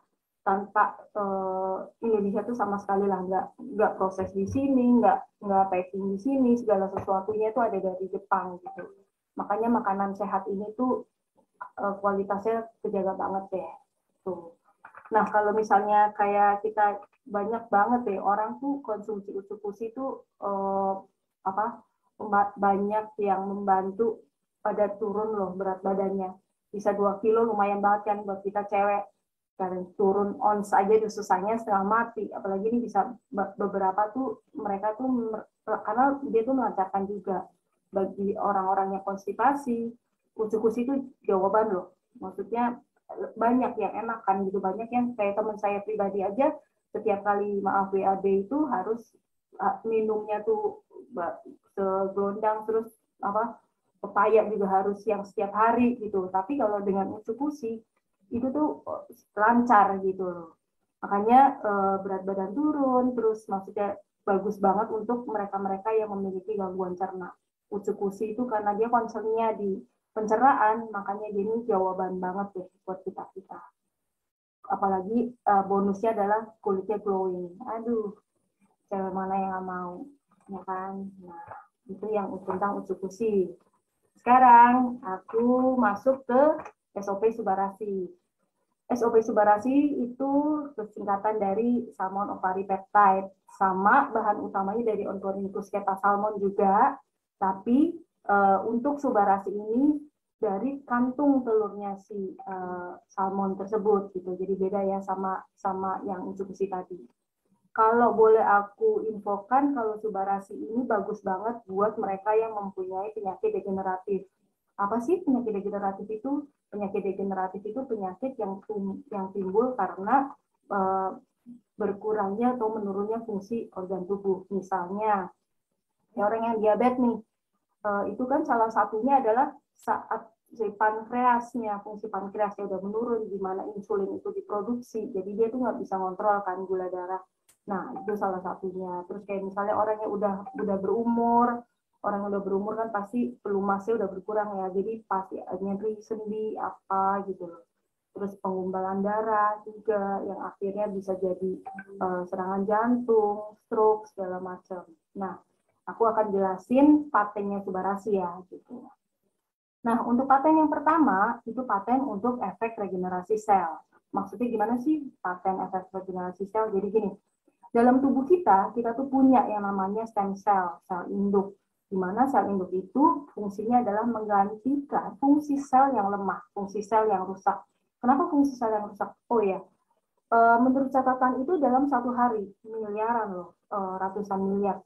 Indonesia tuh sama sekali lah nggak proses di sini, nggak packing di sini, segala sesuatunya itu ada dari Jepang gitu. Makanya makanan sehat ini tuh kualitasnya terjaga banget deh tuh. Nah kalau misalnya kayak kita banyak banget deh orang tuh konsumsi ucukusi tuh banyak yang membantu pada turun loh berat badannya, bisa 2 kilo lumayan banget kan buat kita cewek. Karena turun ons aja itu susahnya setengah mati, apalagi ini bisa beberapa tuh mereka tuh karena dia tuh melancarkan juga bagi orang-orang yang konstipasi. Ucukusi itu jawaban loh, maksudnya banyak yang enak kan gitu, banyak yang kayak teman saya pribadi aja setiap kali maaf WAB itu harus minumnya tuh segelondang, terus pepaya juga harus yang setiap hari gitu. Tapi kalau dengan ucukusi itu tuh lancar gitu. Makanya berat badan turun, terus maksudnya bagus banget untuk mereka-mereka yang memiliki gangguan cerna. Ucukusi itu karena dia concernnya di pencernaan, makanya dia ini jawaban banget deh buat kita-kita. Apalagi bonusnya adalah kulitnya glowing. Aduh, cewek mana yang nggak mau, ya kan? Nah, itu yang tentang ucukusi. Sekarang aku masuk ke SOP Subarasi. SOP Subarasi itu singkatan dari salmon ovary peptide, sama bahan utamanya dari Ornithorhynchus salmon juga, tapi untuk Subarasi ini dari kantung telurnya si salmon tersebut gitu. Jadi beda ya sama yang instruksi tadi. Kalau boleh aku infokan, kalau Subarasi ini bagus banget buat mereka yang mempunyai penyakit degeneratif. Apa sih penyakit degeneratif itu? Penyakit degeneratif itu penyakit yang timbul karena berkurangnya atau menurunnya fungsi organ tubuh. Misalnya, ya orang yang diabetes nih, itu kan salah satunya adalah saat si pankreasnya, fungsi pankreasnya udah menurun, di mana insulin itu diproduksi, jadi dia tuh nggak bisa ngontrol kan gula darah. Nah, itu salah satunya. Terus kayak misalnya orang yang udah berumur, orang yang udah berumur kan pasti pelumasnya udah berkurang ya, jadi pasti nyeri sendi apa gitu loh. Terus pengumbalan darah juga yang akhirnya bisa jadi serangan jantung, stroke segala macam. Nah, aku akan jelasin patennya Subarasi ya gitu. Nah, untuk paten yang pertama itu paten untuk efek regenerasi sel. Maksudnya gimana sih paten efek regenerasi sel? Jadi gini, dalam tubuh kita tuh punya yang namanya stem cell, sel induk. Di mana sel induk itu fungsinya adalah menggantikan fungsi sel yang lemah, fungsi sel yang rusak. Kenapa fungsi sel yang rusak? Oh ya, menurut catatan itu dalam satu hari, miliaran loh, ratusan miliar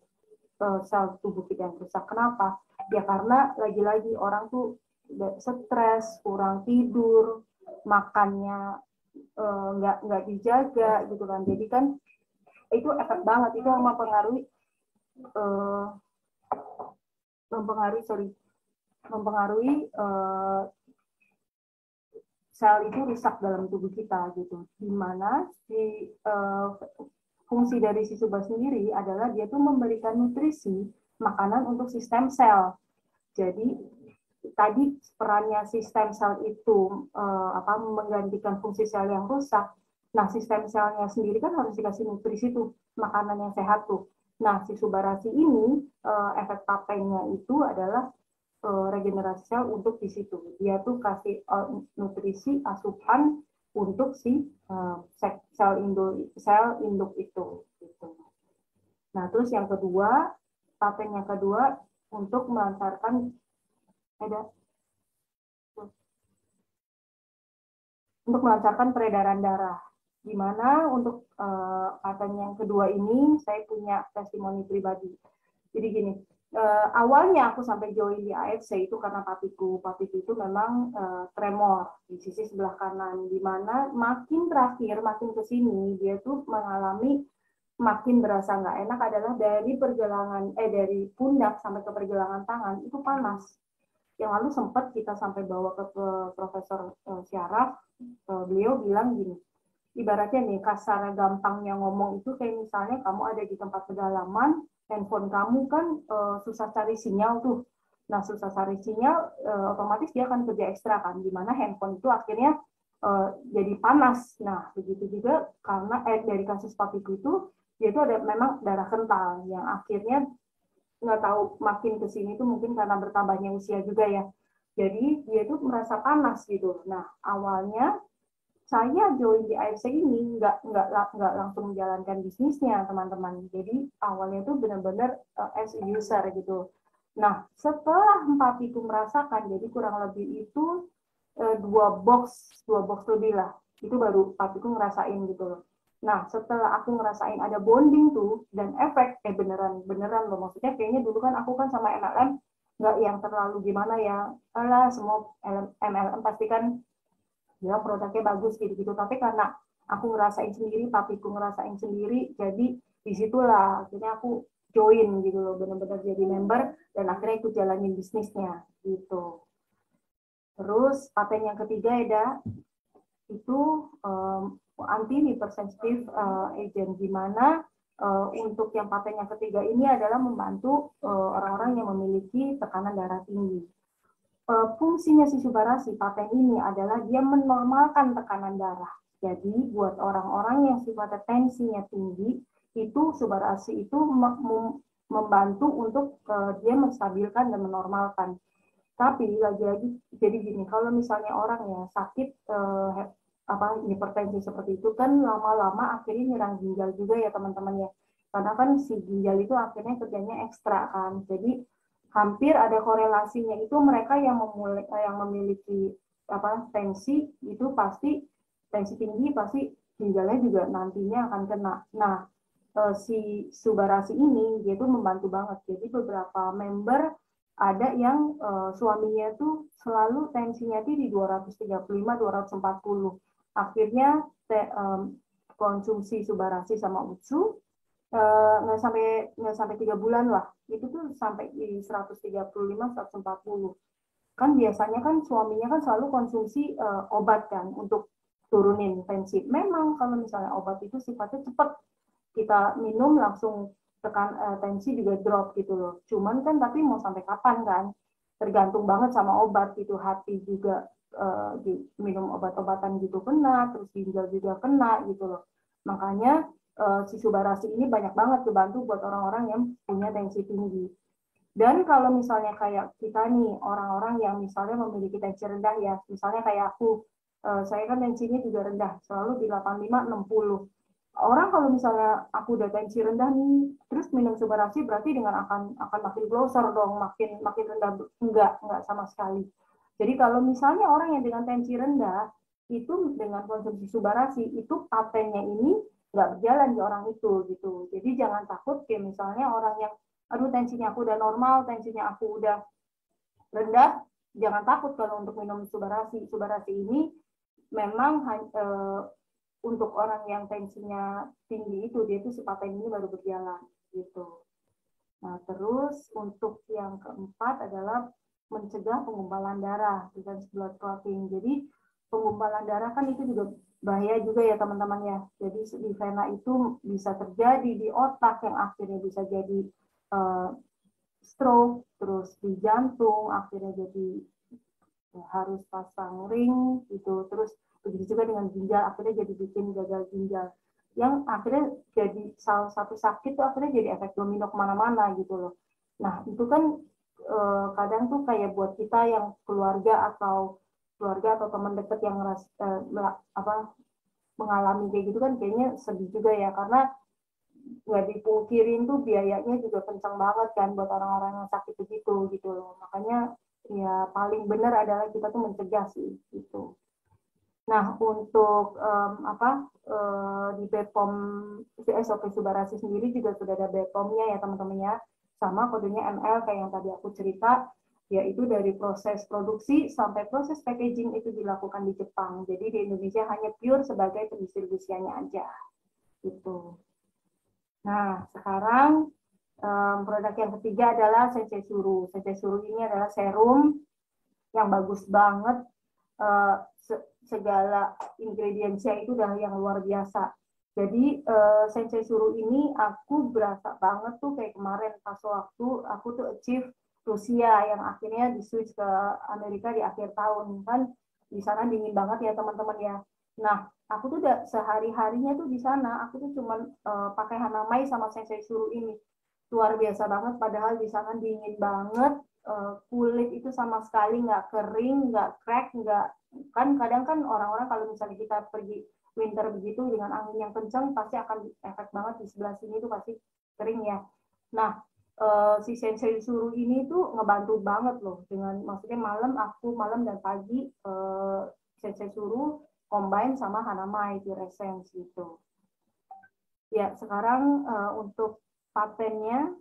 sel tubuh kita yang rusak. Kenapa? Ya karena lagi-lagi orang tuh stres, kurang tidur, makannya nggak dijaga gitu kan. Jadi kan itu efek banget, itu yang mempengaruhi sel itu rusak dalam tubuh kita gitu. Dimana si fungsi dari si Subar sendiri adalah dia tuh memberikan nutrisi makanan untuk sistem sel. Jadi tadi perannya sistem sel itu menggantikan fungsi sel yang rusak. Nah, sistem selnya sendiri kan harus dikasih nutrisi tuh, makanan yang sehat tuh. Nah, si Subarasi ini efek patennya itu adalah regenerasi sel untuk di situ. Dia tuh kasih nutrisi asupan untuk si sel induk itu. Gitu. Nah, terus yang kedua, paten yang kedua untuk melancarkan peredaran darah. Di mana untuk paten yang kedua ini saya punya testimoni pribadi. Jadi gini, awalnya aku sampai join di AFC itu karena papiku itu memang tremor di sisi sebelah kanan, di mana makin ke sini dia tuh mengalami makin berasa nggak enak adalah dari pundak sampai ke pergelangan tangan itu panas. Yang lalu sempat kita sampai bawa ke Profesor Syaraf, beliau bilang gini, ibaratnya nih kasar gampangnya ngomong itu kayak misalnya kamu ada di tempat pedalaman, handphone kamu kan susah cari sinyal tuh. Nah, susah cari sinyal, otomatis dia akan kerja ekstra kan, di mana handphone itu akhirnya jadi panas. Nah, begitu juga karena dari kasus papiku itu, dia itu ada memang darah kental yang akhirnya nggak tahu makin kesini tuh mungkin karena bertambahnya usia juga ya. Jadi dia tuh merasa panas gitu. Nah, awalnya saya join di AFC ini nggak langsung menjalankan bisnisnya teman-teman. Jadi awalnya itu benar-benar as a user gitu. Nah, setelah papiku merasakan, jadi kurang lebih itu dua box lebih lah. Itu baru papiku ngerasain gitu loh. Nah, setelah aku ngerasain ada bonding tuh dan efek, beneran loh. Maksudnya kayaknya dulu kan aku kan sama MLM nggak yang terlalu gimana ya. Alah, semua MLM pasti kan ya produknya bagus gitu-gitu. Tapi karena aku ngerasain sendiri, papiku ngerasain sendiri, jadi disitulah akhirnya aku join gitu loh, benar-benar jadi member dan akhirnya ikut jalanin bisnisnya gitu. Terus paten yang ketiga itu anti hypersensitive agent, di mana untuk yang paten yang ketiga ini adalah membantu orang-orang yang memiliki tekanan darah tinggi. Fungsinya si Subarasi paten ini adalah dia menormalkan tekanan darah. Jadi buat orang-orang yang sifatnya tensinya tinggi, itu Subarasi itu membantu untuk dia menstabilkan dan menormalkan. Tapi lagi-lagi jadi gini, kalau misalnya orang yang sakit hipertensi seperti itu kan lama-lama akhirnya nyerang ginjal juga ya teman-teman ya. Karena kan si ginjal itu akhirnya kerjanya ekstra kan. Jadi hampir ada korelasinya itu mereka yang memiliki tensi itu pasti tensi tinggi pasti ginjalnya juga nantinya akan kena. Nah, si Subarasi ini dia tuh membantu banget. Jadi beberapa member ada yang suaminya tuh selalu tensinya di 235-240. Akhirnya konsumsi Subarasi sama Utsu nggak sampai 3 bulan lah. Itu tuh sampai di 135-140. Kan biasanya kan suaminya kan selalu konsumsi obat kan untuk turunin tensi. Memang kalau misalnya obat itu sifatnya cepat, kita minum langsung tensi juga drop gitu loh. Cuman kan tapi mau sampai kapan kan? Tergantung banget sama obat gitu. Hati juga minum obat-obatan gitu kena, terus ginjal juga kena gitu loh. Makanya si Subarasi ini banyak banget kebantu buat orang-orang yang punya tensi tinggi. Dan kalau misalnya kayak kita nih, orang-orang yang misalnya memiliki tensi rendah ya, misalnya kayak aku, saya kan tensinya juga rendah, selalu di 85-60. Orang kalau misalnya aku udah tensi rendah nih, terus minum Subarasi berarti dengan akan makin glosor dong, makin rendah. Enggak sama sekali. Jadi kalau misalnya orang yang dengan tensi rendah, itu dengan konsumsi Subarasi, itu patennya ini nggak berjalan di orang itu gitu. Jadi jangan takut kayak misalnya orang yang aduh tensinya aku udah normal, tensinya aku udah rendah, jangan takut kalau untuk minum Subarasi. Subarasi ini memang untuk orang yang tensinya tinggi itu dia tuh si paten ini baru berjalan gitu. Nah terus untuk yang keempat adalah mencegah penggumpalan darah, prevent blood clotting. Jadi penggumpalan darah kan itu juga bahaya juga ya teman-teman ya. Jadi di vena itu bisa terjadi di otak yang akhirnya bisa jadi stroke, terus di jantung akhirnya jadi harus pasang ring gitu, terus begitu juga dengan ginjal akhirnya jadi bikin gagal ginjal yang akhirnya jadi salah satu sakit tuh akhirnya jadi efek domino kemana-mana gitu loh. Nah itu kan kadang tuh kayak buat kita yang keluarga atau teman dekat yang mengalami kayak gitu kan kayaknya sedih juga ya, karena nggak dipungkirin tuh biayanya juga kencang banget kan buat orang-orang yang sakit begitu gitu loh. Makanya ya paling benar adalah kita tuh mencegah sih gitu. Nah untuk di BPOM SOP Subarasi sendiri juga sudah ada BPOM-nya ya teman-teman ya, sama kodenya ML kayak yang tadi aku cerita, yaitu dari proses produksi sampai proses packaging itu dilakukan di Jepang. Jadi di Indonesia hanya pure sebagai pendistribusiannya aja gitu. Nah, sekarang produk yang ketiga adalah Sensei Suru. Sensei Suru ini adalah serum yang bagus banget. Segala ingredientsnya itu udah yang luar biasa. Jadi Sensei Suru ini aku berasa banget tuh kayak kemarin pas waktu aku tuh achieve Rusia yang akhirnya di switch ke Amerika di akhir tahun kan, di sana dingin banget ya teman-teman ya. Nah, aku tuh udah sehari-harinya tuh di sana, aku tuh cuman pakai Hanamai sama Sensei Suru ini. Luar biasa banget, padahal di sana dingin banget, kulit itu sama sekali nggak kering, nggak crack, nggak, kan kadang kan orang-orang kalau misalnya kita pergi winter begitu dengan angin yang kencang pasti akan efek banget di sebelah sini tuh pasti kering ya. Nah, si Sensei Suru ini tuh ngebantu banget loh, dengan maksudnya malam dan pagi Sensei Suru combine sama Hanamai Pure Essence gitu. Ya, sekarang untuk patennya.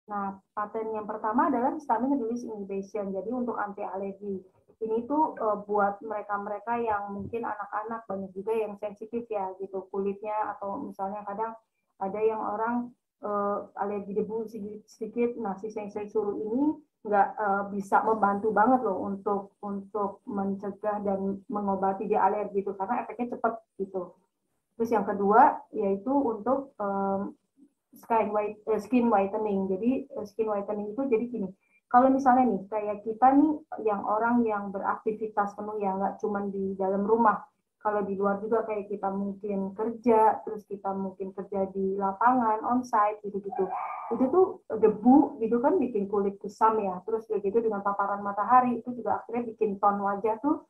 Nah, paten yang pertama adalah histamine release inhibition. Jadi untuk anti alergi. Ini tuh buat mereka-mereka yang mungkin anak-anak, banyak juga yang sensitif ya gitu kulitnya, atau misalnya kadang ada yang orang alergi debu sedikit. Nah, si Sensei Suru ini nggak bisa membantu banget loh untuk mencegah dan mengobati dia alergi itu karena efeknya cepat gitu. Terus yang kedua yaitu untuk skin whitening. Jadi skin whitening itu jadi gini, kalau misalnya nih kayak kita nih yang orang yang beraktivitas penuh ya, nggak cuma di dalam rumah, kalau di luar juga kayak kita mungkin kerja, terus kita mungkin kerja di lapangan, onsite gitu-gitu, itu tuh debu gitu kan bikin kulit kusam ya, terus kayak gitu dengan paparan matahari itu juga akhirnya bikin tone wajah tuh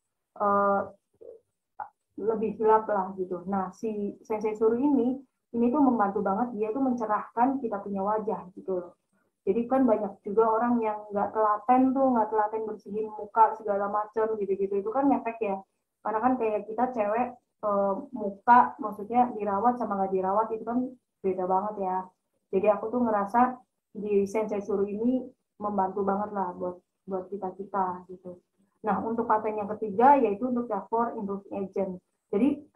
lebih gelap lah gitu. Nah, si Sensei Suru ini tuh membantu banget, dia tuh mencerahkan kita punya wajah gitu loh. Jadi kan banyak juga orang yang nggak telaten bersihin muka segala macam gitu-gitu, itu kan ngefek ya. Karena kan kayak kita cewek, muka maksudnya dirawat sama nggak dirawat itu kan beda banget ya. Jadi aku tuh ngerasa di Sensei Suru ini membantu banget lah buat buat kita kita gitu. Nah, untuk paten yang ketiga yaitu untuk Davor Improving Agent. Jadi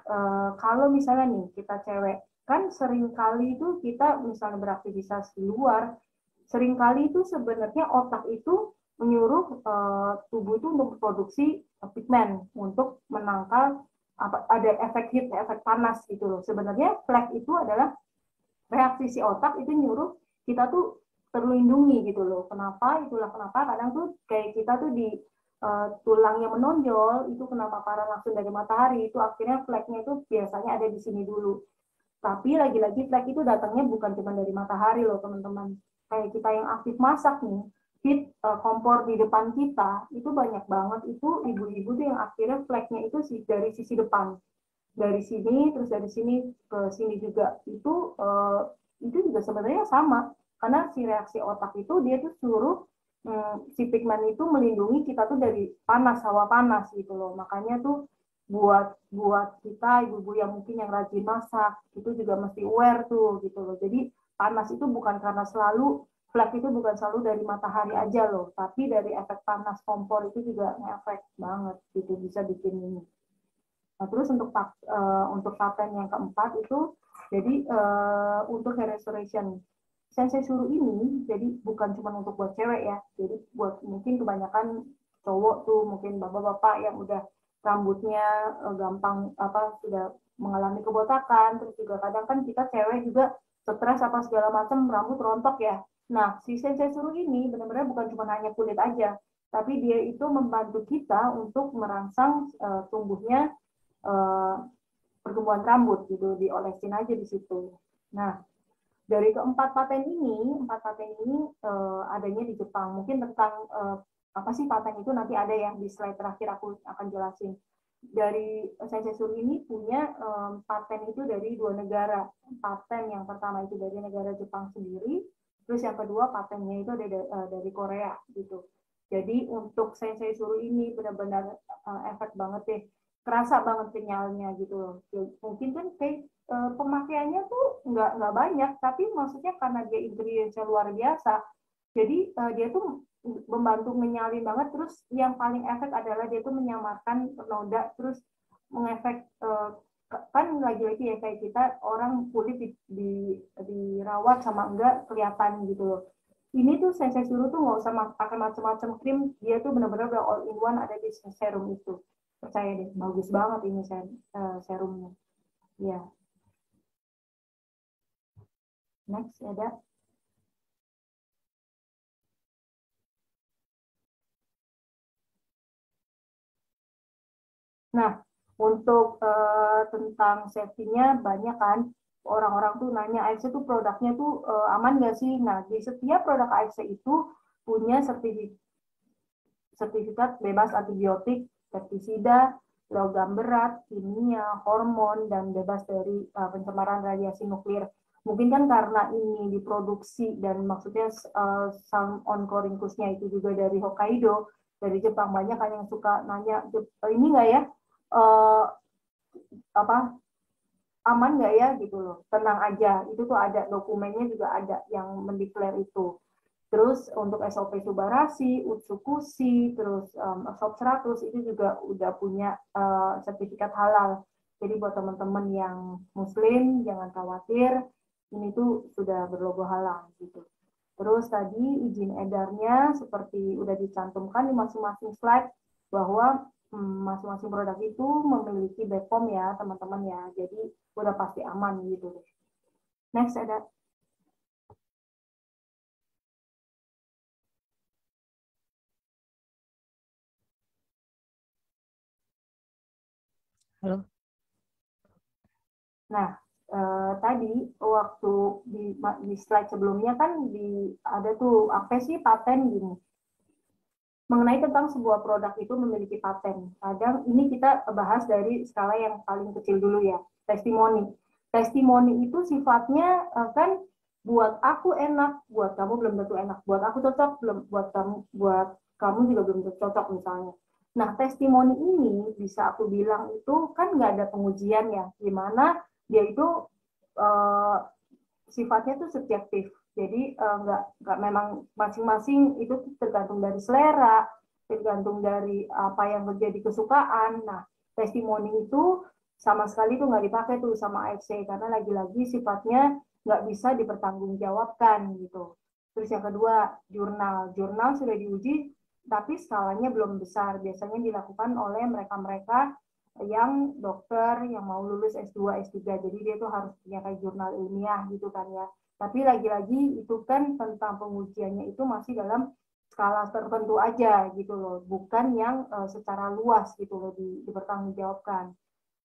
kalau misalnya nih kita cewek, kan sering kali itu kita misalnya beraktivitas di luar, sering kali itu sebenarnya otak itu menyuruh tubuh itu untuk produksi pigmen untuk menangkal ada efek heat, efek panas gitu loh. Sebenarnya flek itu adalah reaksi si otak itu nyuruh kita tuh terlindungi gitu loh. Kenapa? Itulah kenapa kadang tuh kayak kita tuh di tulangnya menonjol itu kena paparan langsung dari matahari, itu akhirnya fleknya itu biasanya ada di sini dulu. Tapi lagi-lagi flek itu datangnya bukan cuma dari matahari loh teman-teman. Kayak kita yang aktif masak nih, heat kompor di depan kita itu banyak banget itu ibu-ibu tuh yang akhirnya fleknya itu dari sisi depan, dari sini terus dari sini ke sini juga itu juga sebenarnya sama, karena si reaksi otak itu dia tuh suruh si pigmen itu melindungi kita tuh dari panas, hawa panas gitu loh. Makanya tuh buat buat kita ibu-ibu yang mungkin yang rajin masak itu juga mesti aware tuh gitu loh. Jadi panas itu bukan karena selalu flek itu bukan selalu dari matahari aja loh, tapi dari efek panas kompor itu juga ngefek banget gitu, bisa bikin ini. Nah, terus untuk paten yang keempat itu jadi untuk hair restoration. Sensei Suru ini jadi bukan cuma untuk buat cewek ya. Jadi buat mungkin kebanyakan cowok tuh, mungkin bapak-bapak yang udah rambutnya gampang sudah mengalami kebotakan, terus juga kadang kan kita cewek juga stres apa segala macam rambut rontok ya. Nah, si Sensei Suru ini benar-benar bukan cuma hanya kulit aja, tapi dia itu membantu kita untuk merangsang tumbuhnya eh, pertumbuhan rambut gitu, diolesin aja di situ. Nah, dari empat paten ini adanya di Jepang. Mungkin tentang apa sih paten itu nanti ada ya di slide terakhir aku akan jelasin. Dari Sensei Suru ini punya paten itu dari dua negara. Paten yang pertama itu dari negara Jepang sendiri, terus yang kedua patennya itu dari Korea gitu. Jadi untuk Sensei Suru ini benar-benar efek banget deh, kerasa banget sinyalnya gitu loh. Mungkin kan kayak pemakaiannya tuh nggak banyak, tapi maksudnya karena dia ingredientsnya luar biasa, jadi dia tuh membantu menyalin banget. Terus yang paling efek adalah dia tuh menyamarkan noda, terus mengefek kan lagi-lagi ya kayak kita orang kulit dirawat sama enggak kelihatan gitu loh. Ini tuh Sensei Suru tuh nggak usah pakai macam-macam krim, dia tuh benar-benar udah all in one ada di serum itu. Percaya deh, bagus banget ini serumnya. Ya, next ada. Nah, untuk tentang safety-nya banyak kan orang-orang tuh nanya AFC tuh produknya tuh aman nggak sih? Nah, di setiap produk AFC itu punya sertifikat bebas antibiotik, pestisida, logam berat, kimia, hormon, dan bebas dari pencemaran radiasi nuklir. Mungkin kan karena ini diproduksi dan maksudnya sound on corinkusnya itu juga dari Hokkaido, dari Jepang, banyak kan yang suka nanya ini nggak ya apa aman nggak ya gitu loh. Tenang aja, itu tuh ada dokumennya juga ada yang mendeklar itu. Terus untuk SOP Subarasi, Utsukushi, terus SOP 100 itu juga udah punya sertifikat halal. Jadi buat teman-teman yang muslim jangan khawatir, ini tuh sudah berlogo halal gitu. Terus tadi izin edarnya seperti udah dicantumkan di masing-masing slide bahwa masing-masing produk itu memiliki BPOM ya teman-teman ya. Jadi udah pasti aman gitu. Next ada. Halo. Nah, tadi waktu di slide sebelumnya kan ada tuh apa sih paten gini. mengenai tentang sebuah produk itu memiliki paten. Kadang ini kita bahas dari skala yang paling kecil dulu ya, testimoni. Testimoni itu sifatnya kan buat aku enak, buat kamu belum tentu enak, buat aku cocok, belum buat kamu juga belum tentu cocok misalnya. Nah, testimoni ini bisa aku bilang itu kan nggak ada pengujian ya, gimana dia itu uh, sifatnya tuh subjektif. Jadi nggak memang masing-masing itu tergantung dari selera, tergantung dari apa yang menjadi kesukaan. Nah, testimoni itu sama sekali tuh nggak dipakai tuh sama AFC karena lagi-lagi sifatnya nggak bisa dipertanggungjawabkan gitu. Terus yang kedua, jurnal. Jurnal sudah diuji, tapi skalanya belum besar. Biasanya dilakukan oleh mereka-mereka yang dokter yang mau lulus S2, S3. Jadi dia tuh harus punya kayak jurnal ilmiah gitu kan ya. Tapi lagi-lagi itu kan tentang pengujiannya itu masih dalam skala tertentu aja gitu loh, bukan yang secara luas gitu loh dipertanggungjawabkan.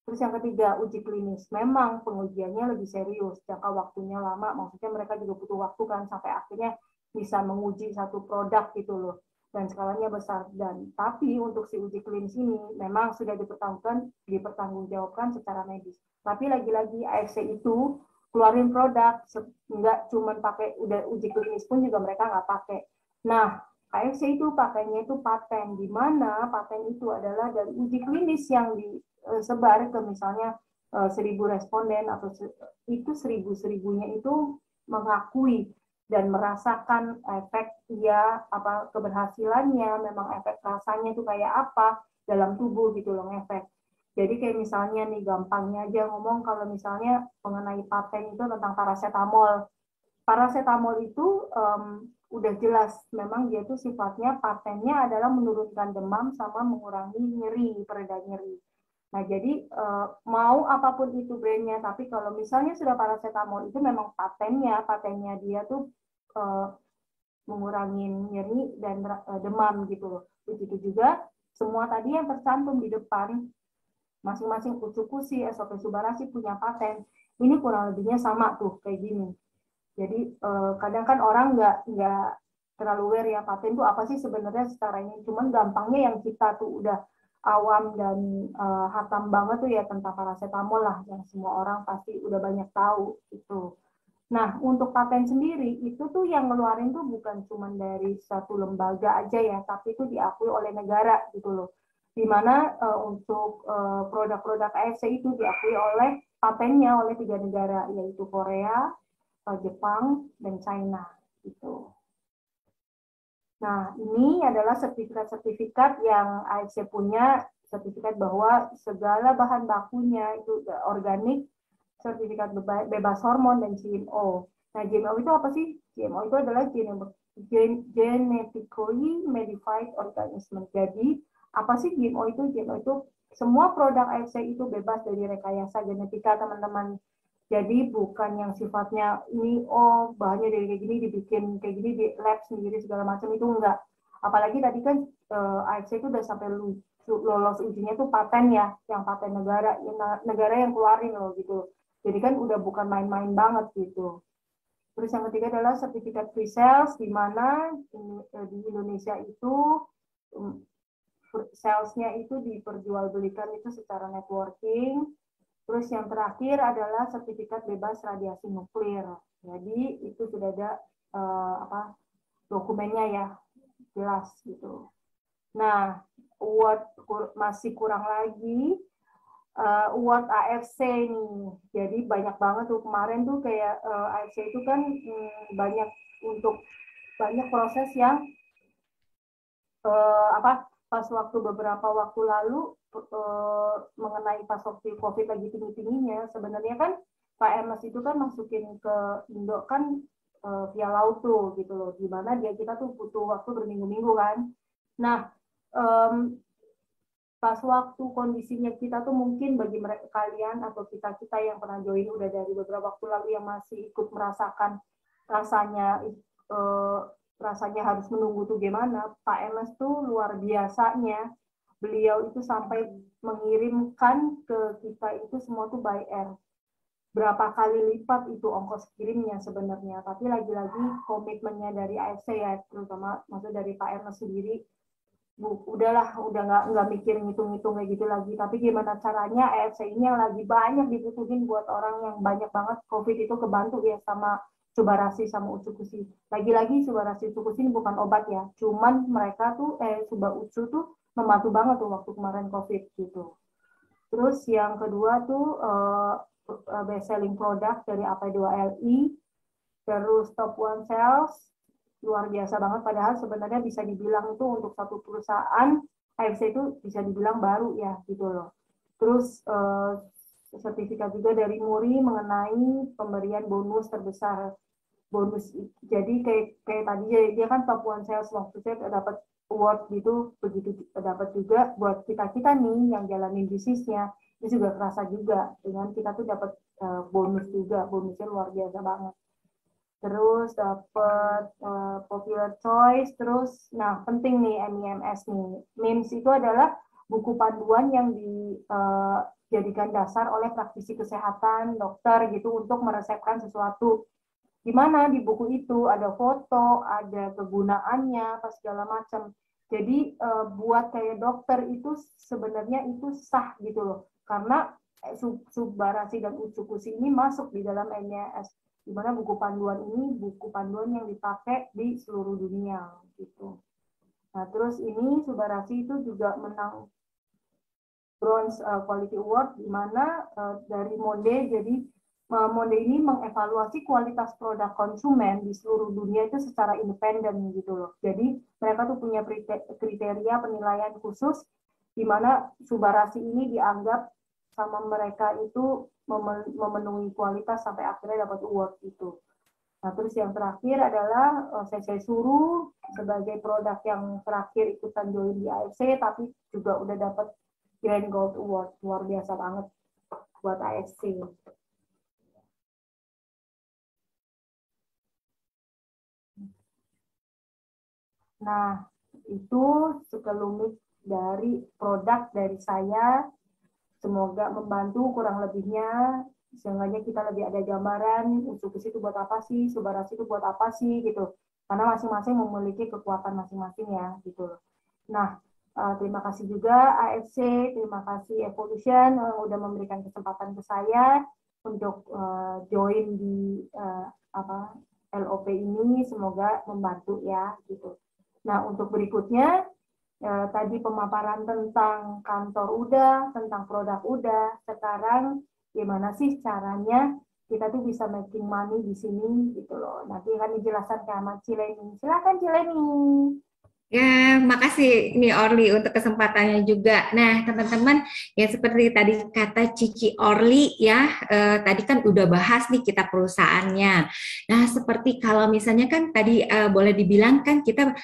Terus yang ketiga, uji klinis. Memang pengujiannya lebih serius, jangka waktunya lama, maksudnya mereka juga butuh waktu kan sampai akhirnya bisa menguji satu produk gitu loh. Dan skalanya besar. Dan tapi untuk si uji klinis ini memang sudah dipertanggungjawabkan secara medis. Tapi lagi-lagi AFC itu keluarin produk, nggak cuma pakai udah uji klinis pun juga mereka nggak pakai. Nah, AFC itu pakainya itu paten, di mana paten itu adalah dari uji klinis yang disebar ke misalnya 1.000 responden atau itu 1.000-1.000-nya itu mengakui dan merasakan efek ya apa keberhasilannya, memang efek rasanya itu kayak apa dalam tubuh gitu loh efek. Jadi kayak misalnya nih gampangnya aja ngomong kalau misalnya mengenai paten itu tentang paracetamol. Paracetamol itu udah jelas memang dia itu sifatnya patennya adalah menurunkan demam sama mengurangi nyeri, pereda nyeri. Nah, jadi mau apapun itu brandnya, tapi kalau misalnya sudah paracetamol itu memang patennya dia tuh mengurangi nyeri dan demam gitu loh. Begitu juga semua tadi yang tercantum di depan masing-masing Utsukushi, SOP Subarashi punya paten. Ini kurang lebihnya sama tuh kayak gini. Jadi kadang kan orang nggak terlalu aware ya paten itu apa sih sebenarnya secara ini. Cuman gampangnya yang kita tuh udah awam dan hatam banget tuh ya tentang paracetamol lah yang semua orang pasti udah banyak tahu itu. Nah, untuk paten sendiri itu tuh yang ngeluarin tuh bukan cuma dari satu lembaga aja ya, tapi itu diakui oleh negara gitu loh. Di mana untuk produk-produk AFC itu diakui oleh patennya oleh 3 negara, yaitu Korea, Jepang, dan China gitu. Nah, ini adalah sertifikat-sertifikat yang AFC punya, sertifikat bahwa segala bahan bakunya itu organik, sertifikat bebas hormon dan GMO. Nah, GMO itu apa sih? GMO itu adalah genetically modified organism. Jadi, apa sih GMO itu? GMO itu semua produk AFC itu bebas dari rekayasa genetika, teman-teman. Jadi bukan yang sifatnya ini bahannya dari kayak gini dibikin kayak gini di lab sendiri segala macam itu enggak. Apalagi tadi kan AFC itu udah sampai lolos ujinya tuh paten ya, yang paten negara yang keluarin loh gitu. Jadi kan udah bukan main-main banget gitu. Terus yang ketiga adalah sertifikat pre-sales, di mana di Indonesia itu salesnya itu diperjualbelikan itu secara networking. Terus yang terakhir adalah sertifikat bebas radiasi nuklir. Jadi itu sudah ada dokumennya ya, jelas gitu. Nah, award masih kurang lagi. Award AFC nih, jadi banyak banget tuh kemarin tuh kayak AFC itu kan banyak proses yang pas waktu beberapa waktu lalu mengenai pas waktu COVID lagi tinggi-tingginya, sebenarnya kan Pak Ernest itu kan masukin ke Indo kan via laut tuh gitu loh, dimana kita tuh butuh waktu berminggu-minggu kan. Nah, pas waktu kondisinya kita tuh mungkin bagi mereka kalian atau kita yang pernah join udah dari beberapa waktu lalu yang masih ikut merasakan rasanya harus menunggu tuh gimana, Pak Emes tuh luar biasanya, beliau itu sampai mengirimkan ke kita itu semua tuh by air. Berapa kali lipat itu ongkos kirimnya sebenarnya, tapi lagi-lagi komitmennya dari AFC ya, terutama maksud dari Pak Emes sendiri, udahlah, udah nggak mikir ngitung-ngitung kayak gitu lagi. Tapi gimana caranya AFC ini yang lagi banyak dibutuhin buat orang yang banyak banget COVID itu kebantu ya sama Subarasi sama Utsukushi. Lagi-lagi Subarasi Utsukushi ini bukan obat ya, cuman mereka tuh Suba Utsu tuh membantu banget tuh waktu kemarin COVID gitu. Terus yang kedua tuh best selling product dari AP2LI, terus top one sales, luar biasa banget, padahal sebenarnya bisa dibilang itu untuk satu perusahaan AFC itu bisa dibilang baru ya gitu loh. Terus sertifikat juga dari Muri mengenai pemberian bonus terbesar, bonus jadi kayak tadi dia kan top one sales waktu saya dapat award gitu, begitu dapat juga buat kita nih yang jalanin bisnisnya itu juga kerasa juga dengan kita tuh dapat bonus juga, bonusnya luar biasa banget. Terus dapat popular choice, terus nah penting nih MEMS nih. MEMS itu adalah buku panduan yang dijadikan dasar oleh praktisi kesehatan, dokter gitu untuk meresepkan sesuatu. Di mana di buku itu ada foto, ada kegunaannya, apa segala macam. Jadi buat kayak dokter itu sebenarnya itu sah gitu loh. Karena Subarasi dan Utsukushi ini masuk di dalam MEMS. Di mana buku panduan ini buku panduan yang dipakai di seluruh dunia gitu. Nah, terus ini Subarasi itu juga menang Bronze Quality Award di mana dari Monde. Jadi Monde ini mengevaluasi kualitas produk konsumen di seluruh dunia itu secara independen gitu loh. Jadi mereka tuh punya kriteria penilaian khusus di mana Subarasi ini dianggap sama mereka itu memenuhi kualitas sampai akhirnya dapat award itu. Nah, terus yang terakhir adalah saya suruh sebagai produk yang terakhir ikutan join di AFC, tapi juga udah dapat Grand Gold Award. Luar biasa banget buat AFC. Nah, itu sekelumit dari produk dari saya. Semoga membantu kurang lebihnya, sehingga kita lebih ada gambaran Utsukushi itu buat apa sih, Subarasi itu buat apa sih gitu. Karena masing-masing memiliki kekuatan masing-masing ya gitu. Nah, terima kasih juga AFC, terima kasih Evolution yang udah memberikan kesempatan ke saya untuk join di LOP ini, semoga membantu ya gitu. Nah, untuk berikutnya tadi pemaparan tentang kantor udah, tentang produk udah. Sekarang gimana sih caranya kita tuh bisa making money di sini gitu loh. Nanti akan dijelaskan sama Cileni. Silakan Cileni. Ya, makasih nih Orly untuk kesempatannya juga. Nah, teman-teman, ya seperti tadi kata Cici Orly ya, tadi kan udah bahas nih kita perusahaannya. Nah, seperti kalau misalnya kan tadi boleh dibilang kan kita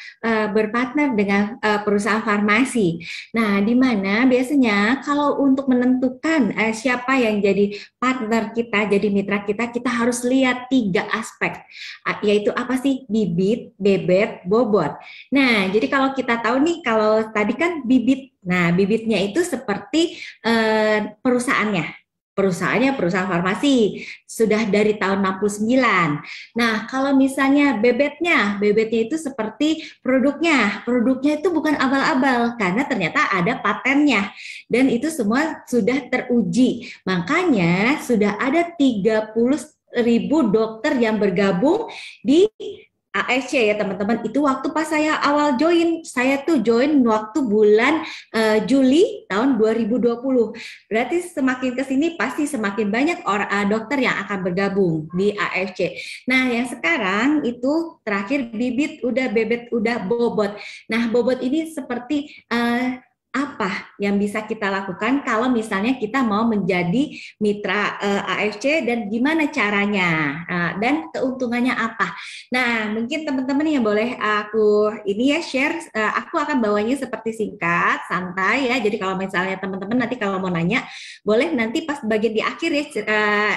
berpartner dengan perusahaan farmasi. Nah, di mana biasanya kalau untuk menentukan siapa yang jadi partner kita, jadi mitra kita, kita harus lihat 3 aspek, yaitu apa sih? Bibit, bebet, bobot. Nah, jadi kalau kita tahu nih, kalau tadi kan bibit, nah bibitnya itu seperti perusahaannya perusahaan farmasi sudah dari tahun 69. Nah, kalau misalnya bebetnya itu seperti produknya itu bukan abal-abal karena ternyata ada patennya dan itu semua sudah teruji. Makanya sudah ada 30.000 dokter yang bergabung di AFC ya teman-teman. Itu waktu pas saya awal join, saya tuh join waktu bulan Juli tahun 2020. Berarti semakin kesini pasti semakin banyak orang dokter yang akan bergabung di AFC. Nah, yang sekarang itu terakhir bibit udah, bebet udah, bobot. Nah, bobot ini seperti apa yang bisa kita lakukan kalau misalnya kita mau menjadi mitra AFC dan gimana caranya dan keuntungannya apa. Nah, mungkin teman-teman yang boleh aku ini ya share, aku akan bawanya seperti singkat, santai ya. Jadi kalau misalnya teman-teman nanti kalau mau nanya, boleh nanti pas bagian di akhir ya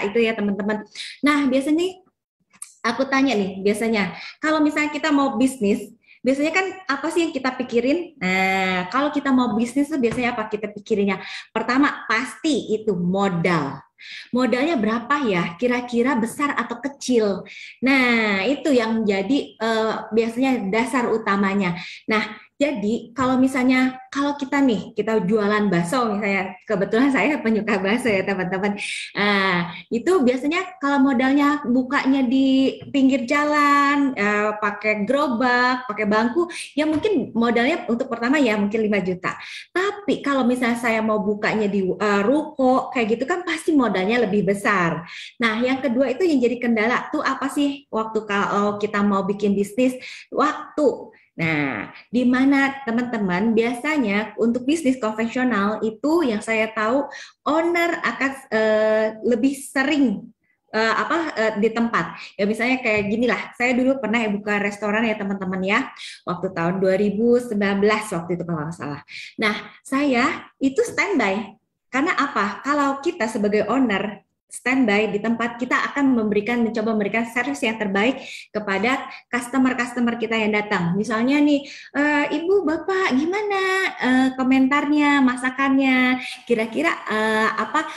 itu ya teman-teman. Nah, biasanya aku tanya nih, biasanya kalau misalnya kita mau bisnis, biasanya kan apa sih yang kita pikirin? Nah, kalau kita mau bisnis tuh biasanya apa kita pikirinnya? Pertama, pasti itu modal. Modalnya berapa ya? Kira-kira besar atau kecil? Nah, itu yang menjadi biasanya dasar utamanya. Nah, Jadi kalau kita nih kita jualan bakso misalnya, kebetulan saya penyuka bakso ya teman-teman. Itu biasanya kalau modalnya bukanya di pinggir jalan, pakai gerobak, pakai bangku, ya mungkin modalnya untuk pertama ya mungkin 5 juta. Tapi kalau misalnya saya mau bukanya di ruko kayak gitu kan pasti modalnya lebih besar. Nah, yang kedua itu yang jadi kendala tuh apa sih waktu kalau kita mau bikin bisnis? Waktu. Nah, di mana teman-teman biasanya untuk bisnis konvensional itu yang saya tahu owner akan lebih sering di tempat. Ya misalnya kayak gini lah, saya dulu pernah buka restoran ya teman-teman ya, waktu tahun 2019 waktu itu kalau nggak salah. Nah, saya itu standby. Karena apa? Kalau kita sebagai owner standby di tempat, kita akan mencoba memberikan servis yang terbaik kepada customer kita yang datang. Misalnya nih, Ibu, Bapak, gimana komentarnya, masakannya, kira-kira apa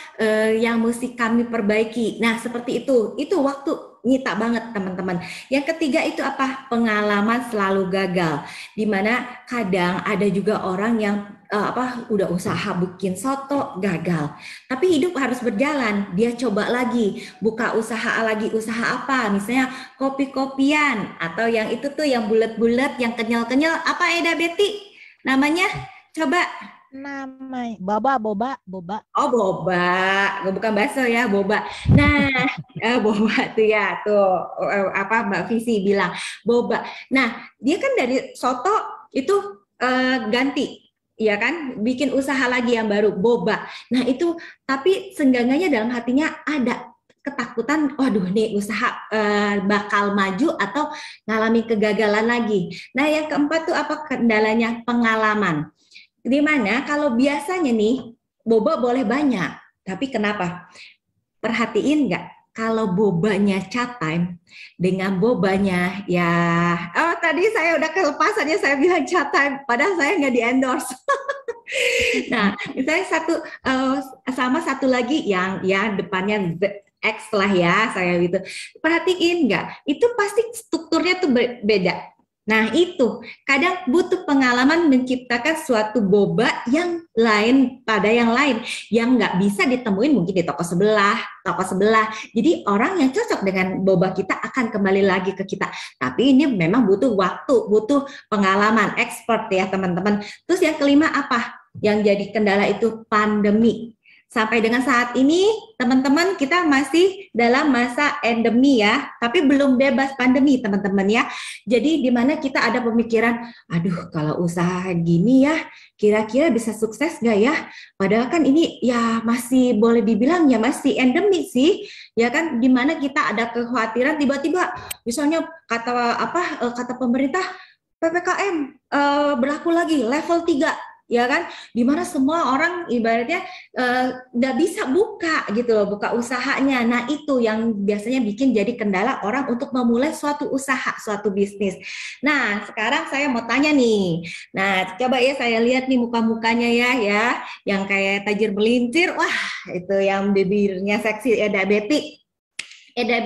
yang mesti kami perbaiki. Nah, seperti itu. Itu waktu nyita banget teman-teman. Yang ketiga itu apa? Pengalaman selalu gagal. Dimana kadang ada juga orang yang udah usaha bikin soto gagal. Tapi hidup harus berjalan. Dia coba lagi, buka usaha lagi, usaha apa? Misalnya kopi-kopian atau yang itu tuh yang bulat-bulat, yang kenyal-kenyal. Apa Eda Betty? Namanya? Coba. Boba. Oh, boba, bukan bakso ya, boba. Nah, boba tuh ya, tuh apa Mbak Visi bilang boba. Nah, dia kan dari soto itu ganti, ya kan, bikin usaha lagi yang baru, boba. Nah itu, tapi seenggaknya dalam hatinya ada ketakutan, waduh nih usaha bakal maju atau ngalami kegagalan lagi. Nah yang keempat tuh apa kendalanya? Pengalaman. Dimana kalau biasanya nih boba boleh banyak, tapi kenapa? Perhatiin nggak? Kalau bobanya chat time dengan bobanya ya, tadi saya udah kelepasannya saya bilang chat time, padahal saya nggak di endorse. Nah, misalnya sama satu lagi yang ya depannya X lah ya saya gitu. Perhatiin nggak? Itu pasti strukturnya tuh beda. Nah itu, kadang butuh pengalaman menciptakan suatu boba yang lain pada yang lain, yang nggak bisa ditemuin mungkin di toko sebelah. Jadi orang yang cocok dengan boba kita akan kembali lagi ke kita. Tapi ini memang butuh waktu, butuh pengalaman, expert ya teman-teman. Terus yang kelima apa? Yang jadi kendala itu pandemi. Sampai dengan saat ini, teman-teman, kita masih dalam masa endemi ya, tapi belum bebas pandemi, teman-teman ya. Jadi di mana kita ada pemikiran, aduh kalau usaha gini ya, kira-kira bisa sukses nggak ya? Padahal kan ini ya masih boleh dibilang ya masih endemi sih, ya kan? Di mana kita ada kekhawatiran tiba-tiba, misalnya kata pemerintah PPKM berlaku lagi level 3. Ya kan, dimana semua orang ibaratnya nggak bisa buka gitu loh, buka usahanya. Nah itu yang biasanya bikin jadi kendala orang untuk memulai suatu usaha, suatu bisnis. Nah sekarang saya mau tanya nih, nah coba ya saya lihat nih muka-mukanya ya, yang kayak tajir melintir, wah itu yang bibirnya seksi, Eda Betty. Eda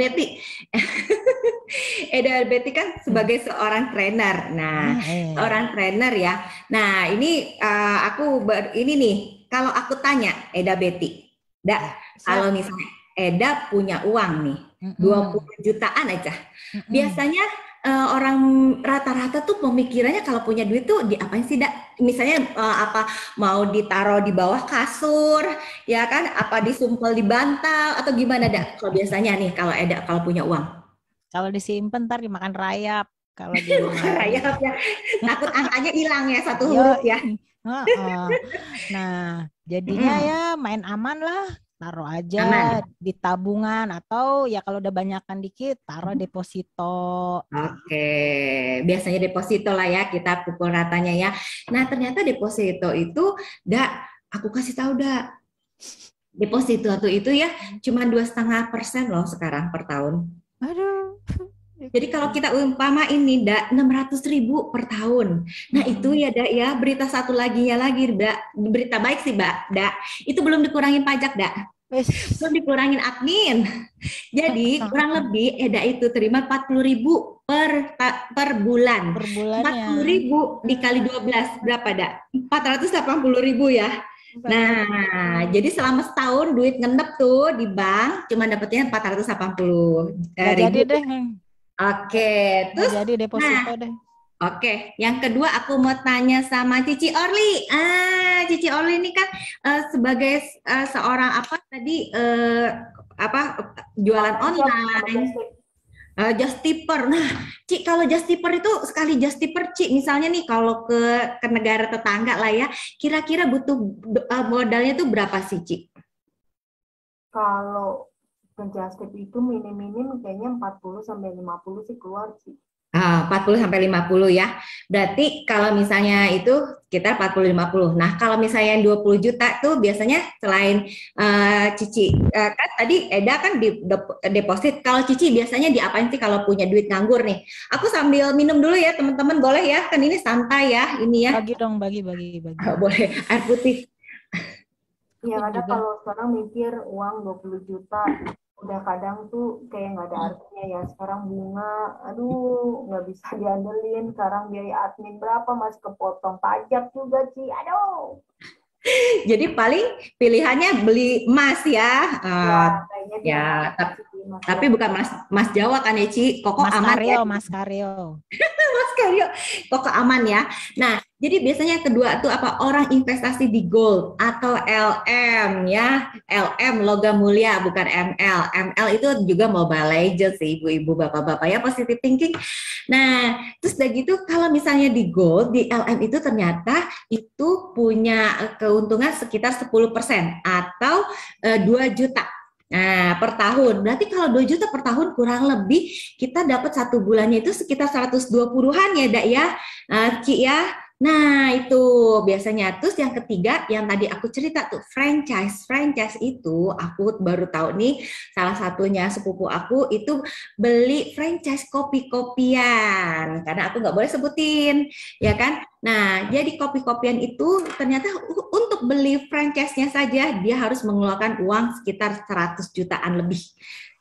Betty kan sebagai seorang trainer. Nah, seorang trainer ya. Nah, ini ini nih, kalau aku tanya Eda Betty, kalau misalnya Eda punya uang nih, 20 jutaan aja. Biasanya orang rata-rata tuh pemikirannya kalau punya duit tuh diapain sih, misalnya mau ditaruh di bawah kasur, ya kan? Apa disumpel di bantal atau gimana kalau biasanya nih kalau Eda kalau punya uang? Kalau disimpan ntar dimakan rayap. Kalau rayap ya, takut angkanya hilang ya satu huruf ya. Nah, jadinya ya main aman lah. Taruh aja di tabungan atau ya kalau udah banyakan dikit taruh deposito. Oke, biasanya deposito lah ya kita pukul ratanya ya. Nah ternyata deposito itu, aku kasih tahu deposito itu ya cuma 2,5% loh sekarang per tahun. Aduh. Jadi kalau kita umpama ini 600.000 per tahun. Nah itu ya berita satu lagi, berita baik sih itu belum dikurangin pajak belum dikurangin admin. Jadi kurang lebih Eda itu terima 40.000 per bulan. Per bulannya. 40.000 dikali 12 berapa, Dak? 480.000 ya. Nah, jadi selama setahun duit ngendep tuh di bank cuma dapetnya 480 Nggak ribu. jadi deh. Oke, Nggak terus jadi deposito deh. oke, yang kedua aku mau tanya sama Cici Orli. Cici Orli ini kan sebagai seorang apa tadi jualan online, just tipper. Nah, Ci, kalau just tipper itu sekali just tipper, Ci, misalnya nih kalau ke negara tetangga lah ya, kira-kira butuh modalnya tuh berapa sih, Ci? Kalau ke just tip itu minim-minim kayaknya 40 sampai 50 sih keluar sih. 40 sampai 50 ya. Berarti kalau misalnya itu kita 40-50. Nah, kalau misalnya yang 20 juta tuh biasanya selain Cici kan tadi Eda kan di deposit. Kalau Cici biasanya diapain sih kalau punya duit nganggur nih? Aku sambil minum dulu ya, teman-teman, boleh ya? Kan ini santai ya, ini ya. Bagi dong, bagi. Boleh, air putih. Ya ada kalau sekarang mikir uang 20 juta udah kadang tuh kayak nggak ada artinya ya. Sekarang bunga, aduh nggak bisa diandelin. Sekarang biaya admin berapa, masih kepotong pajak juga sih. Aduh. Jadi paling pilihannya beli emas ya. Ya, tapi bukan Mas Jawa kan ya, Ci? Koko aman ya. Mas Karyo. Mas Karyo, koko aman ya. Nah, jadi biasanya yang kedua tuh apa? Orang investasi di gold atau LM ya. LM logam mulia bukan ML. ML itu juga Mobile Legends sih, ibu-ibu, bapak-bapak ya, positive thinking. Nah, terus udah gitu kalau misalnya di gold, di LM itu ternyata itu punya keuntungan sekitar 10% atau 2 juta. Nah, per tahun. Berarti kalau 2 juta per tahun kurang lebih kita dapat satu bulannya itu sekitar 120-an ya, Dak ya. Ci ya. Nah, itu biasanya. Terus yang ketiga yang tadi aku cerita tuh franchise. Franchise itu aku baru tahu nih, salah satunya sepupu aku itu beli franchise kopi-kopian. Karena aku nggak boleh sebutin, ya kan? Nah, jadi kopi-kopian itu ternyata untuk beli franchise-nya saja dia harus mengeluarkan uang sekitar 100 jutaan lebih.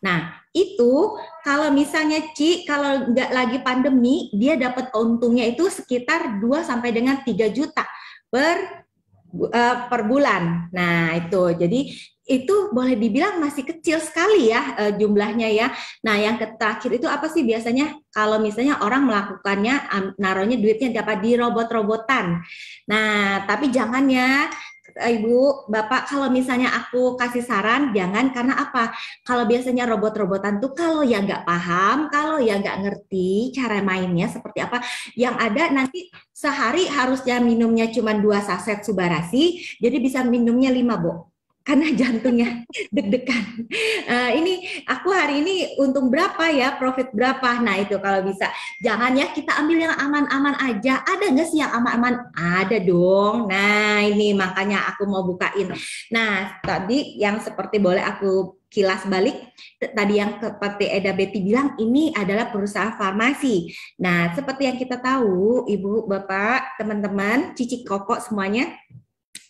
Nah, itu kalau misalnya Ci, kalau nggak lagi pandemi, dia dapat untungnya itu sekitar 2 sampai dengan 3 juta per bulan. Nah, itu. Jadi itu boleh dibilang masih kecil sekali ya jumlahnya ya. Nah, yang terakhir itu apa sih biasanya kalau misalnya orang melakukannya naruhnya duitnya dapat di robot-robotan. Nah, tapi jangan ya Ibu, Bapak, kalau misalnya aku kasih saran, jangan, karena apa? Kalau biasanya robot-robotan tuh kalau ya nggak paham, kalau ya nggak ngerti cara mainnya seperti apa, yang ada nanti sehari harusnya minumnya cuma 2 saset Subarasi, jadi bisa minumnya 5, Bu. Karena jantungnya deg-degan. Ini aku hari ini untung berapa ya, profit berapa? Nah itu kalau bisa. Jangan ya kita ambil yang aman-aman aja. Ada nggak sih yang aman-aman? Ada dong. Nah ini makanya aku mau bukain. Nah tadi yang seperti boleh aku kilas balik. Tadi yang seperti Eda Betty bilang ini adalah perusahaan farmasi. Nah seperti yang kita tahu, Ibu, Bapak, teman-teman, Cici, Koko semuanya,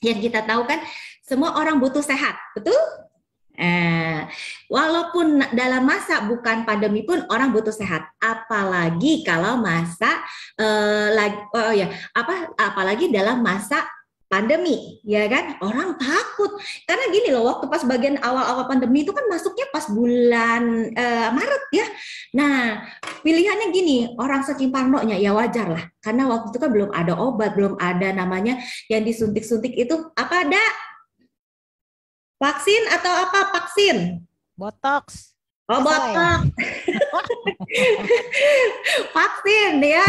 yang kita tahu kan semua orang butuh sehat, betul? Walaupun dalam masa bukan pandemi pun orang butuh sehat, apalagi kalau masa apalagi dalam masa pandemi, ya kan? Orang takut karena gini loh, waktu pas bagian awal-awal pandemi itu kan masuknya pas bulan Maret ya. Nah, pilihannya gini, orang saking parnonya ya wajar lah, karena waktu itu kan belum ada obat, belum ada namanya yang disuntik-suntik itu apa ada? Vaksin atau apa? Vaksin? Botox. Oh, botox. Vaksin ya.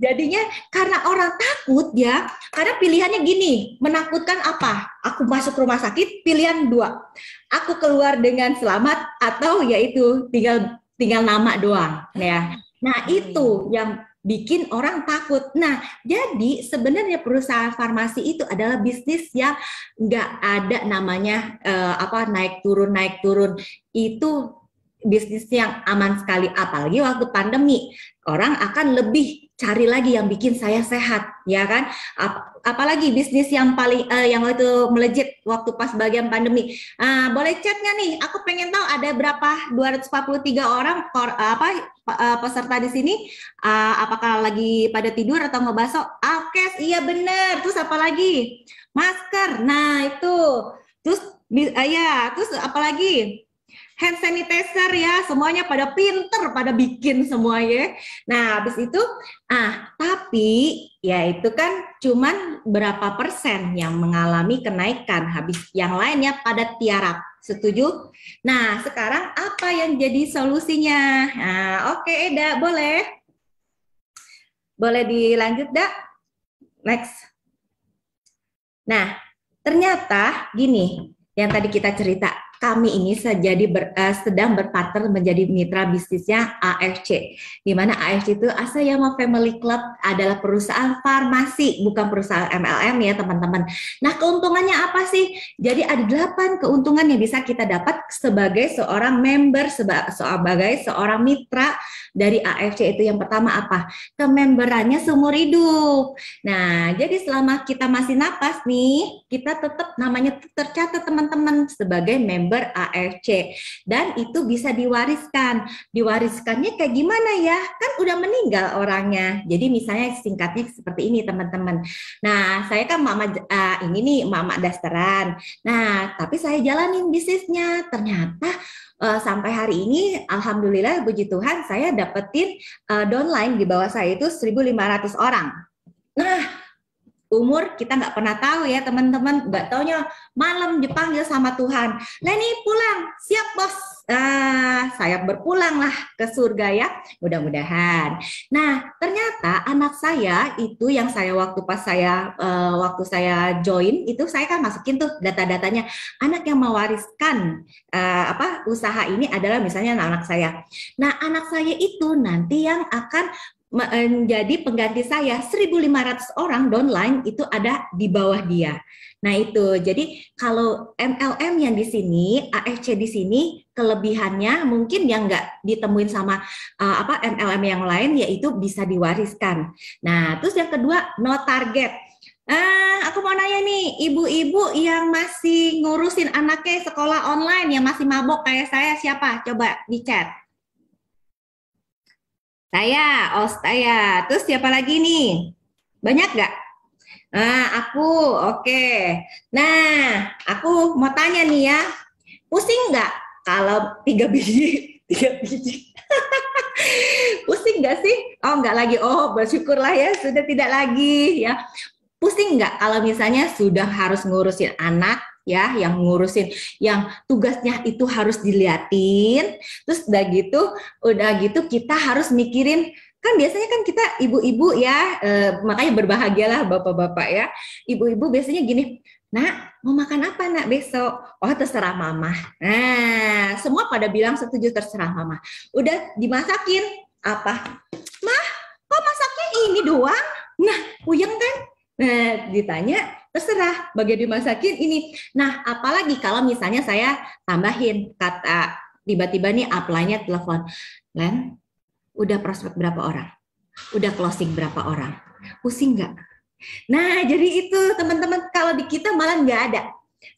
Jadinya karena orang takut ya, karena pilihannya gini, menakutkan apa? Aku masuk rumah sakit, pilihan 2. Aku keluar dengan selamat atau yaitu tinggal nama doang ya. Nah, itu yang bikin orang takut. Nah, jadi sebenarnya perusahaan farmasi itu adalah bisnis yang nggak ada namanya naik turun. Itu bisnis yang aman sekali, apalagi waktu pandemi. Orang akan lebih cari lagi yang bikin saya sehat, ya kan? Apalagi bisnis yang paling yang waktu melejit waktu pas bagian pandemi. Boleh chat nggak nih? Aku pengen tahu ada berapa 243 orang peserta di sini. Apakah lagi pada tidur atau ngebaso? Alkes, iya bener. Terus apa lagi? Masker. Nah itu. Terus terus apa lagi? Hand sanitizer ya, semuanya pada pinter, pada bikin semua ya. Nah, habis itu, tapi ya itu kan cuman berapa persen yang mengalami kenaikan, habis yang lainnya pada tiarap. Setuju? Nah, sekarang apa yang jadi solusinya? Nah, oke, Eda, boleh? Boleh dilanjut, Dak? Next. Nah, ternyata gini, yang tadi kita cerita, kami ini sedang berpartner menjadi mitra bisnisnya AFC, di mana AFC itu Asayama Family Club adalah perusahaan farmasi, bukan perusahaan MLM ya teman-teman. Nah keuntungannya apa sih? Jadi ada 8 keuntungan yang bisa kita dapat sebagai seorang member, sebagai seorang mitra dari AFC. Itu yang pertama apa? Kememberannya seumur hidup. Nah jadi selama kita masih napas nih, kita tetap namanya tercatat teman-teman sebagai member AFC, dan itu bisa diwariskan. Diwariskannya kayak gimana ya? Kan udah meninggal orangnya. Jadi misalnya singkatnya seperti ini teman-teman. Nah, saya kan ini nih Mama Dasteran. Nah, tapi saya jalanin bisnisnya. Ternyata sampai hari ini alhamdulillah puji Tuhan saya dapetin downline di bawah saya itu 1.500 orang. Nah, umur kita nggak pernah tahu ya teman-teman, nggak taunya malam dipanggil sama Tuhan, Leni pulang, siap bos, saya berpulang lah ke surga ya, mudah-mudahan. Nah ternyata anak saya itu yang saya waktu saya join itu saya kan masukin tuh data-datanya, anak yang mewariskan usaha ini adalah misalnya anak saya. Nah anak saya itu nanti yang akan menjadi pengganti saya, 1.500 orang downline itu ada di bawah dia. Nah itu, jadi kalau MLM yang di sini, AFC di sini kelebihannya mungkin yang nggak ditemuin sama MLM yang lain, yaitu bisa diwariskan. Nah terus yang kedua, no target. Aku mau nanya nih, ibu-ibu yang masih ngurusin anaknya sekolah online, yang masih mabok kayak saya, siapa? Coba di chat. Saya. Terus siapa lagi nih? Banyak nggak? Aku, oke. Nah, aku mau tanya nih ya, pusing nggak kalau 3 biji? 3 biji. Pusing nggak sih? Oh, nggak lagi. Oh, bersyukurlah ya, sudah tidak lagi ya. Pusing nggak kalau misalnya sudah harus ngurusin anak, ya, yang ngurusin, yang tugasnya itu harus diliatin, terus udah gitu kita harus mikirin, kan biasanya kan kita ibu-ibu ya, makanya berbahagialah bapak-bapak ya, ibu-ibu biasanya gini, nak mau makan apa nak besok? Oh terserah mama. Nah semua pada bilang setuju, terserah mama. Udah dimasakin apa? Mah kok masaknya ini doang? Nah puyeng kan? Nah ditanya, terserah bagian dimasakin ini. Nah, apalagi kalau misalnya saya tambahin kata tiba-tiba nih upline-nya telepon, Len, udah prospek berapa orang? Udah closing berapa orang? Pusing nggak? Nah, jadi itu teman-teman, kalau di kita malah nggak ada.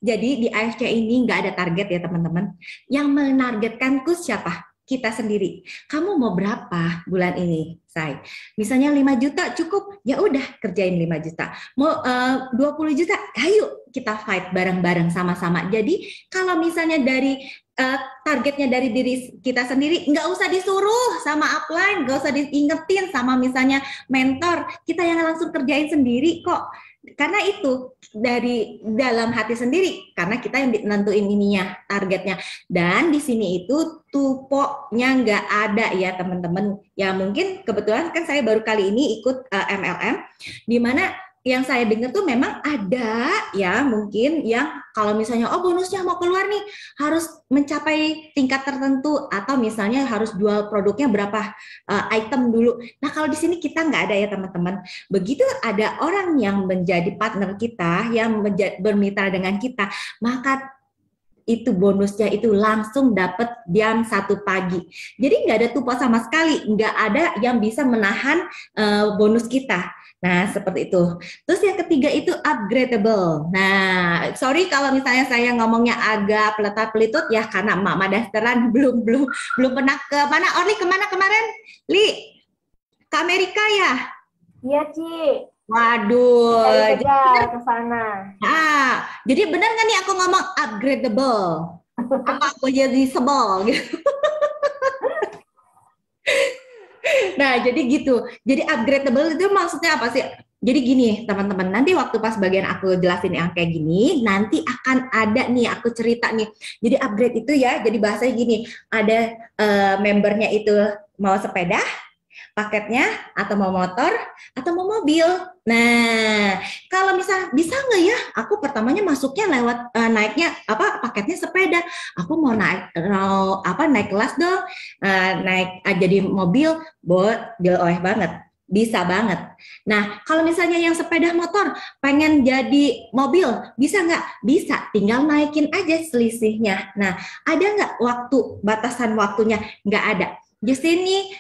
Jadi di AFC ini nggak ada target ya teman-teman. Yang menargetkanku siapa? Kita sendiri. Kamu mau berapa bulan ini, Say? Misalnya 5 juta cukup, ya udah kerjain 5 juta. Mau 20 juta, ayo kita fight bareng-bareng sama-sama. Jadi kalau misalnya dari targetnya dari diri kita sendiri, nggak usah disuruh sama upline, nggak usah diingetin sama misalnya mentor, kita yang langsung kerjain sendiri kok. Karena itu dari dalam hati sendiri, karena kita yang nentuin ininya, targetnya. Dan di sini itu tupoknya nggak ada ya teman-teman. Ya mungkin kebetulan kan saya baru kali ini ikut MLM, di mana yang saya dengar tuh memang ada ya mungkin yang kalau misalnya bonusnya mau keluar nih harus mencapai tingkat tertentu atau misalnya harus jual produknya berapa item dulu. Nah kalau di sini kita nggak ada ya teman-teman. Begitu ada orang yang menjadi partner kita, yang bermitra dengan kita, maka itu bonusnya itu langsung dapat jam 1 pagi. Jadi nggak ada tumpah sama sekali, nggak ada yang bisa menahan bonus kita. Nah, seperti itu. Terus yang ketiga itu upgradable. Nah, sorry kalau misalnya saya ngomongnya agak peletat-pelitut ya, karena Mak Madasteran belum pernah ke mana. Orly kemana kemarin? Li, ke Amerika ya? Iya, Ci. Waduh, Kejar ke sana. Jadi benar nggak nih aku ngomong upgradable? Apa aku jadi sebel gitu? Nah, jadi gitu. Jadi upgradable itu maksudnya apa sih? Jadi gini, teman-teman, nanti waktu pas bagian aku jelasin yang kayak gini, nanti akan ada nih, aku cerita nih. Jadi upgrade itu ya, jadi bahasanya gini, ada membernya itu mau sepeda, paketnya, atau mau motor, atau mau mobil. Nah, kalau misal bisa nggak ya? Aku pertamanya masuknya lewat naiknya paketnya sepeda. Aku mau naik kelas dong, naik jadi mobil, deal oleh banget. Bisa banget. Nah, kalau misalnya yang sepeda motor pengen jadi mobil, bisa nggak? Bisa, tinggal naikin aja selisihnya. Nah, ada nggak batasan waktunya? Nggak ada. Di sini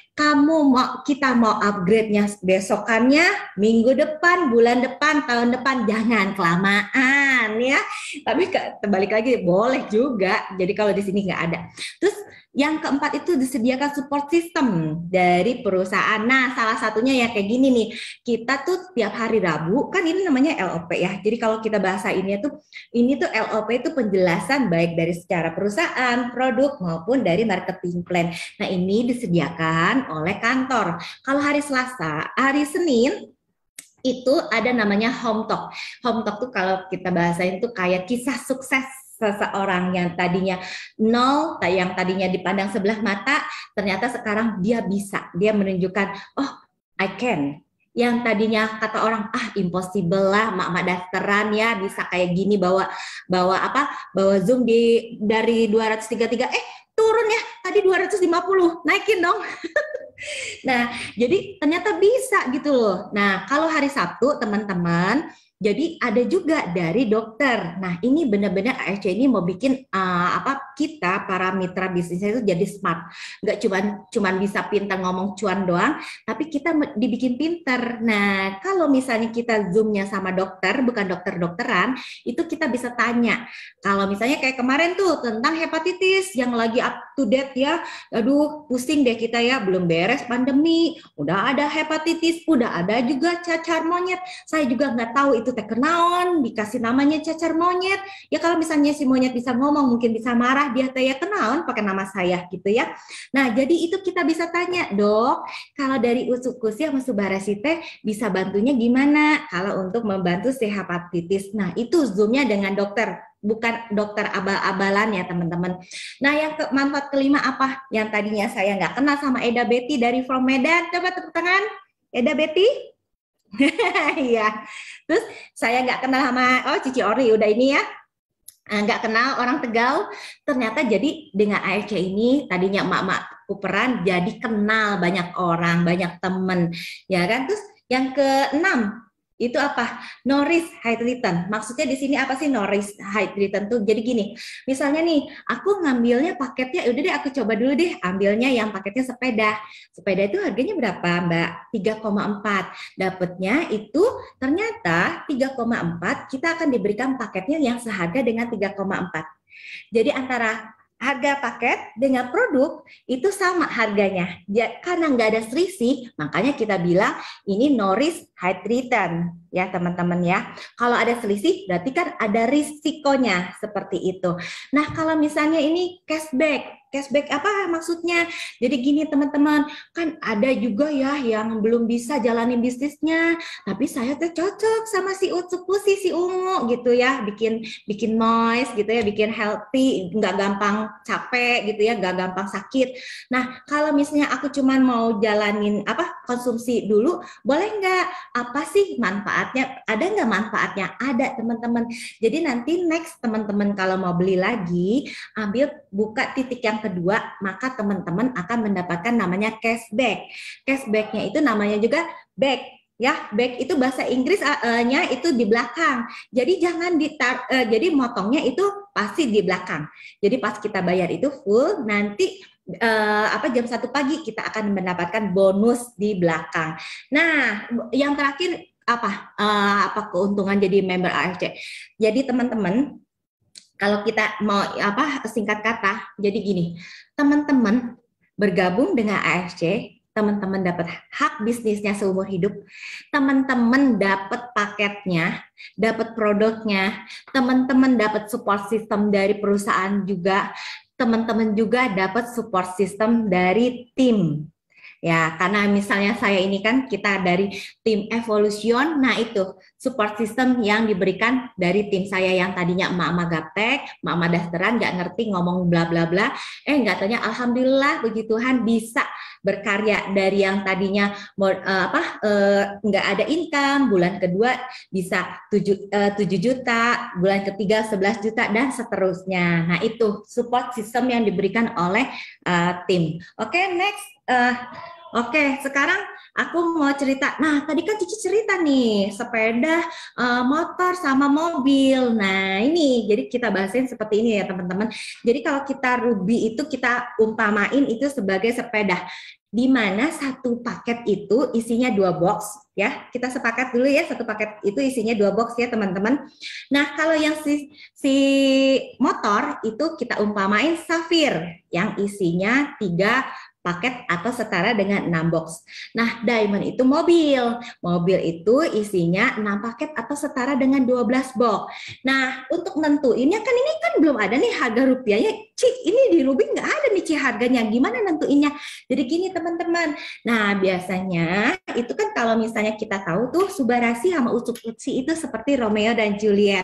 kita mau upgrade-nya besokannya, minggu depan, bulan depan, tahun depan, jangan kelamaan ya. Tapi balik lagi boleh juga. Jadi kalau di sini nggak ada. Terus yang keempat itu disediakan support system dari perusahaan. Nah, salah satunya ya kayak gini nih. Kita tuh tiap hari Rabu, kan ini namanya LOP ya. Jadi kalau kita bahasa ini tuh LOP itu penjelasan baik dari secara perusahaan, produk maupun dari marketing plan. Nah, ini disediakan oleh kantor. Kalau hari Selasa, hari Senin itu ada namanya home talk. Home talk tuh kalau kita bahasain tuh kayak kisah sukses seseorang yang tadinya nol, yang tadinya dipandang sebelah mata, ternyata sekarang dia bisa, dia menunjukkan, oh I can. Yang tadinya kata orang impossible lah, Mak Madasteran ya bisa kayak gini bawa Zoom dari 233 turun ya tadi 250, naikin dong. Nah, jadi ternyata bisa gitu loh. Nah, kalau hari Sabtu teman-teman, jadi ada juga dari dokter. Nah, ini benar-benar AFC ini mau bikin kita para mitra bisnisnya itu jadi smart. Nggak cuman bisa pintar ngomong cuan doang, tapi kita dibikin pinter. Nah, kalau misalnya kita Zoom-nya sama dokter, bukan dokter-dokteran, itu kita bisa tanya. Kalau misalnya kayak kemarin tuh tentang hepatitis yang lagi up to date ya, aduh pusing deh kita ya, belum beres pandemi, udah ada hepatitis, udah ada juga cacar monyet. Saya juga nggak tahu itu teh kenaon, dikasih namanya cacar monyet. Ya kalau misalnya si monyet bisa ngomong, mungkin bisa marah, dia teh ya kenaon pakai nama saya gitu ya. Nah, jadi itu kita bisa tanya, Dok, kalau dari Usukusi sama Subarasi teh bisa bantunya gimana kalau untuk membantu si hepatitis. Nah, itu Zoom-nya dengan dokter, bukan dokter abal-abalan ya teman-teman. Nah, yang manfaat kelima apa? Yang tadinya saya nggak kenal sama Eda Betty dari From Medan. Coba tepuk tangan, Eda Betty. Iya. Terus saya nggak kenal sama Cici Ori, udah ini ya. Nggak kenal orang Tegal, ternyata jadi dengan AFC ini tadinya emak-emak kuperan jadi kenal banyak orang, banyak temen, ya kan. Terus yang keenam itu apa? No risk high return. Maksudnya di sini apa sih no risk high return tuh? Jadi gini, misalnya nih, aku ngambilnya paketnya, udah deh aku coba dulu deh ambilnya yang paketnya sepeda. Sepeda itu harganya berapa, Mbak? 3,4. Dapatnya itu ternyata 3,4, kita akan diberikan paketnya yang seharga dengan 3,4. Jadi antara harga paket dengan produk itu sama harganya. Karena nggak ada selisih, makanya kita bilang ini no risk high return ya teman-teman ya. Kalau ada selisih berarti kan ada risikonya seperti itu. Nah, kalau misalnya ini cashback apa maksudnya? Jadi gini teman-teman, kan ada juga ya yang belum bisa jalanin bisnisnya, tapi saya tuh cocok sama si Usukusi, si Ungu gitu ya, bikin noise gitu ya, bikin healthy, nggak gampang capek gitu ya, nggak gampang sakit. Nah, kalau misalnya aku cuman mau jalanin konsumsi dulu, boleh nggak? Apa sih manfaatnya? Ada nggak manfaatnya? Ada teman-teman. Jadi nanti next teman-teman kalau mau beli lagi, buka titik yang kedua, maka teman-teman akan mendapatkan namanya cashback. Cashbacknya itu namanya juga back. Ya, back itu bahasa Inggris-nya itu di belakang. Jadi jangan jadi motongnya itu pasti di belakang. Jadi pas kita bayar itu full, nanti jam 1 pagi kita akan mendapatkan bonus di belakang. Nah, yang terakhir apa keuntungan jadi member AFC? Jadi teman-teman, kalau kita mau singkat kata, jadi gini, teman-teman bergabung dengan AFC, teman-teman dapat hak bisnisnya seumur hidup, teman-teman dapat paketnya, dapat produknya, teman-teman dapat support system dari perusahaan juga, teman-teman juga dapat support system dari tim. Ya, karena misalnya saya ini kan kita dari tim Evolution, nah itu support system yang diberikan dari tim saya yang tadinya emak-emak gaptek, emak-emak dasteran, nggak ngerti ngomong bla bla bla, nggak taunya alhamdulillah puji Tuhan bisa berkarya dari yang tadinya nggak ada income, bulan kedua bisa 7 juta, bulan ketiga 11 juta dan seterusnya. Nah itu support system yang diberikan oleh tim. Oke, next. Oke, sekarang aku mau cerita. Nah, tadi kan Cici cerita nih, sepeda, motor, sama mobil. Nah, ini, jadi kita bahasin seperti ini ya, teman-teman. Jadi kalau kita Ruby itu kita umpamain itu sebagai sepeda, di mana satu paket itu isinya 2 box, ya. Kita sepakat dulu ya, satu paket itu isinya 2 box ya, teman-teman. Nah, kalau yang si motor itu kita umpamain Safir, yang isinya 3 paket atau setara dengan 6 box. Nah, Diamond itu mobil. Mobil itu isinya 6 paket atau setara dengan 12 box. Nah, untuk nentuinnya kan ini kan belum ada nih harga rupiahnya. Ci, ini di Ruby nggak ada nih Ci harganya. Gimana nentuinnya? Jadi gini teman-teman. Nah, biasanya itu kan kalau misalnya kita tahu tuh Subarasi sama Uci itu seperti Romeo dan Juliet.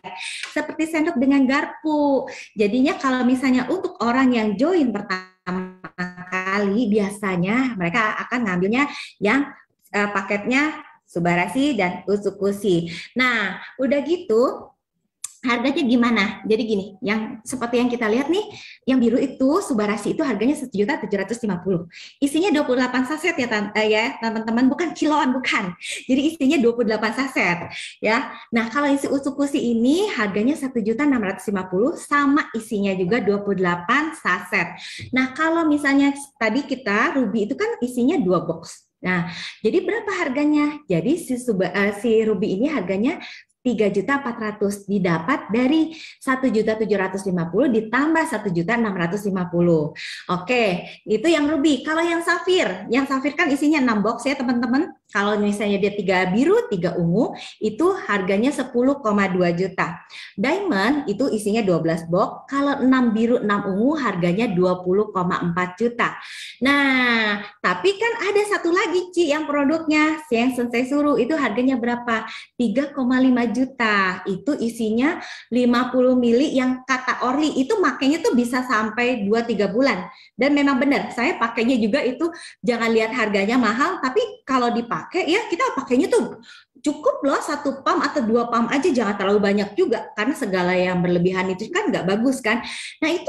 Seperti sendok dengan garpu. Jadinya kalau misalnya untuk orang yang join pertama kali biasanya mereka akan ngambilnya yang paketnya Subarasi dan Usukusi. Nah, udah gitu harganya gimana? Jadi gini, yang seperti yang kita lihat nih, yang biru itu Subarasi itu harganya 1.750.000. Isinya 28 saset ya teman-teman, bukan kiloan, bukan. Jadi isinya 28 saset ya. Nah, kalau isi Usukusi ini harganya 1.650.000 sama isinya juga 28 saset. Nah, kalau misalnya tadi kita Ruby itu kan isinya 2 box. Nah, jadi berapa harganya? Jadi si Ruby ini harganya 3.400.000 didapat dari 1.750.000 ditambah 1.650.000. Oke, itu yang Ruby. Kalau yang Safir kan isinya 6 box ya teman-teman. Kalau misalnya dia 3 biru, 3 ungu, itu harganya 10,2 juta. Diamond itu isinya 12 box. Kalau 6 biru, 6 ungu harganya 20,4 juta. Nah, tapi kan ada satu lagi Ci yang produknya, yang Sensei Suru itu harganya berapa? 3,5 juta. Itu isinya 50 mili yang kata Orly itu makanya tuh bisa sampai 2-3 bulan. Dan memang benar, saya pakainya juga itu jangan lihat harganya mahal, tapi kalau dipakai ya kita pakainya tuh cukup loh 1 pump atau 2 pump aja, jangan terlalu banyak juga karena segala yang berlebihan itu kan nggak bagus kan. Nah itu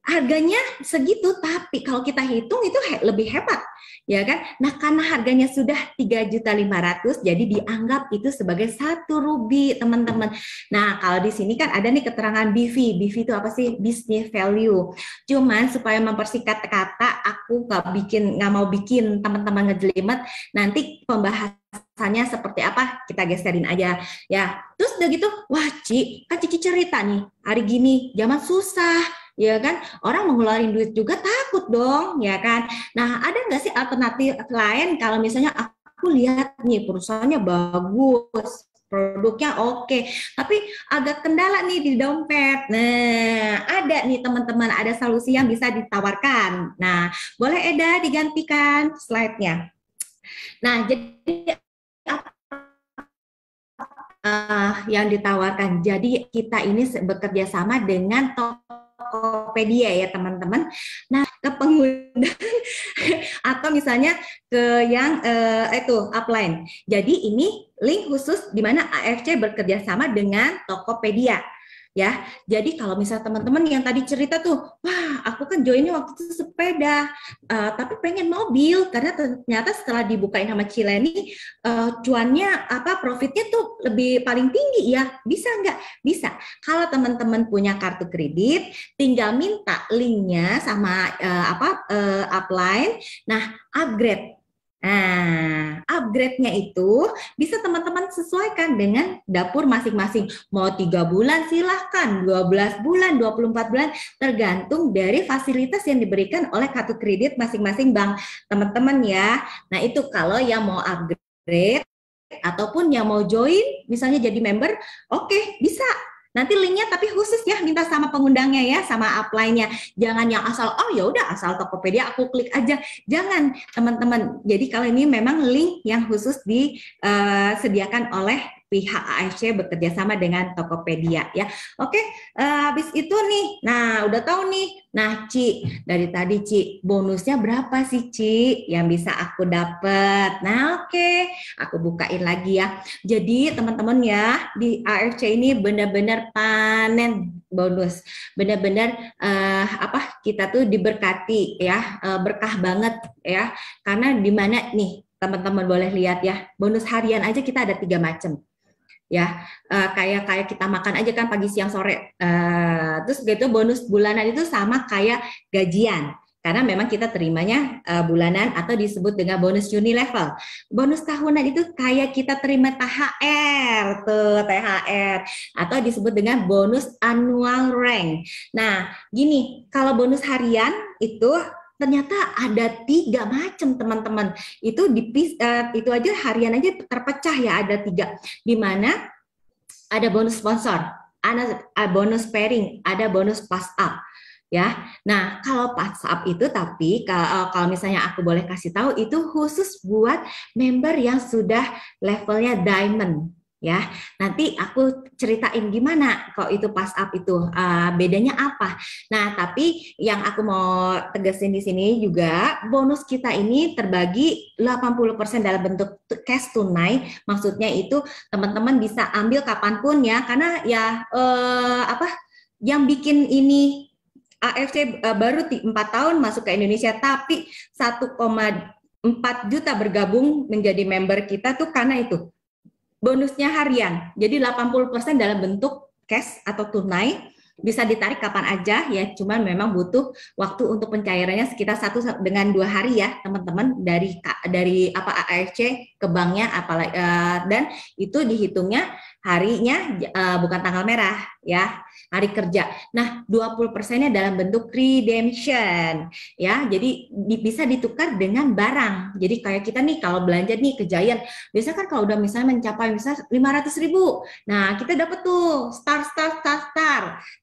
harganya segitu, tapi kalau kita hitung itu lebih hebat, ya kan? Nah, karena harganya sudah 3.500.000, jadi dianggap itu sebagai satu Ruby, teman-teman. Nah, kalau di sini kan ada nih keterangan BV. BV itu apa sih? Business value. Cuman supaya mempersingkat kata, aku nggak mau bikin teman-teman ngejelimet. Nanti pembahasannya seperti apa? Kita geserin aja, ya. Terus udah gitu, wah Ci, kan Cici cerita nih, hari gini zaman susah. Ya kan, orang mau ngeluarin duit juga takut dong, ya kan. Nah, ada nggak sih alternatif lain kalau misalnya aku lihat nih perusahaannya bagus, produknya oke, tapi agak kendala nih di dompet. Nah, ada nih teman-teman, ada solusi yang bisa ditawarkan. Nah, boleh Eda digantikan slide-nya. Nah, jadi yang ditawarkan. Jadi kita ini bekerja sama dengan Tokopedia ya teman-teman. Nah, ke pengguna atau misalnya ke yang itu upline. Jadi ini link khusus di mana AFC bekerja sama dengan Tokopedia. ya. Jadi kalau misalnya teman-teman yang tadi cerita tuh, wah aku kan joinnya waktu itu sepeda, tapi pengen mobil karena ternyata setelah dibukain sama Cileni, cuannya profitnya tuh lebih paling tinggi ya. Bisa nggak? Bisa. Kalau teman-teman punya kartu kredit, tinggal minta linknya sama upline. Nah, upgrade. Nah, upgrade-nya itu bisa teman-teman sesuaikan dengan dapur masing-masing. Mau 3 bulan silahkan, 12 bulan, 24 bulan, tergantung dari fasilitas yang diberikan oleh kartu kredit masing-masing bank teman-teman ya. Nah itu kalau yang mau upgrade ataupun yang mau join, misalnya jadi member, oke, bisa. Nanti linknya tapi khusus ya, minta sama pengundangnya ya, sama upline-nya. Jangan yang asal, oh ya udah asal Tokopedia aku klik aja. Jangan teman-teman. Jadi kalau ini memang link yang khusus disediakan oleh pihak AFC bekerja sama dengan Tokopedia ya. Oke, habis itu nih, nah udah tahu nih. Nah Ci, dari tadi Ci, bonusnya berapa sih Ci yang bisa aku dapat? Nah oke, aku bukain lagi ya. Jadi teman-teman ya, di AFC ini benar-benar panen bonus. Benar-benar kita tuh diberkati ya, berkah banget ya. Karena di mana nih teman-teman boleh lihat ya, bonus harian aja kita ada 3 macam. Ya, kayak kita makan aja kan pagi siang sore. Terus gitu bonus bulanan itu sama kayak gajian. Karena memang kita terimanya bulanan atau disebut dengan bonus unilevel. Bonus tahunan itu kayak kita terima THR, atau disebut dengan bonus annual rank. Nah, gini, kalau bonus harian itu ternyata ada 3 macam teman-teman. Itu itu aja harian aja terpecah ya, ada 3. Di mana ada bonus sponsor, ada bonus pairing, ada bonus pass up. Ya, nah kalau pass up itu tapi kalau misalnya aku boleh kasih tahu itu khusus buat member yang sudah levelnya diamond. Ya, nanti aku ceritain gimana kok itu pass up itu bedanya apa. Nah, tapi yang aku mau tegasin di sini juga bonus kita ini terbagi 80% dalam bentuk cash tunai. Maksudnya itu teman-teman bisa ambil kapanpun ya, karena ya yang bikin ini AFC baru 4 tahun masuk ke Indonesia, tapi 1,4 juta bergabung menjadi member kita tuh karena itu. Bonusnya harian, jadi 80% dalam bentuk cash atau tunai, bisa ditarik kapan aja ya, cuman memang butuh waktu untuk pencairannya sekitar 1 dengan 2 hari ya teman-teman, dari AFC ke banknya dan itu dihitungnya harinya bukan tanggal merah ya, hari kerja. Nah, 20%-nya dalam bentuk redemption ya. Jadi bisa ditukar dengan barang. Jadi kayak kita nih kalau belanja nih ke Giant, biasanya kan kalau udah misalnya mencapai misalnya 500.000, nah kita dapat tuh star.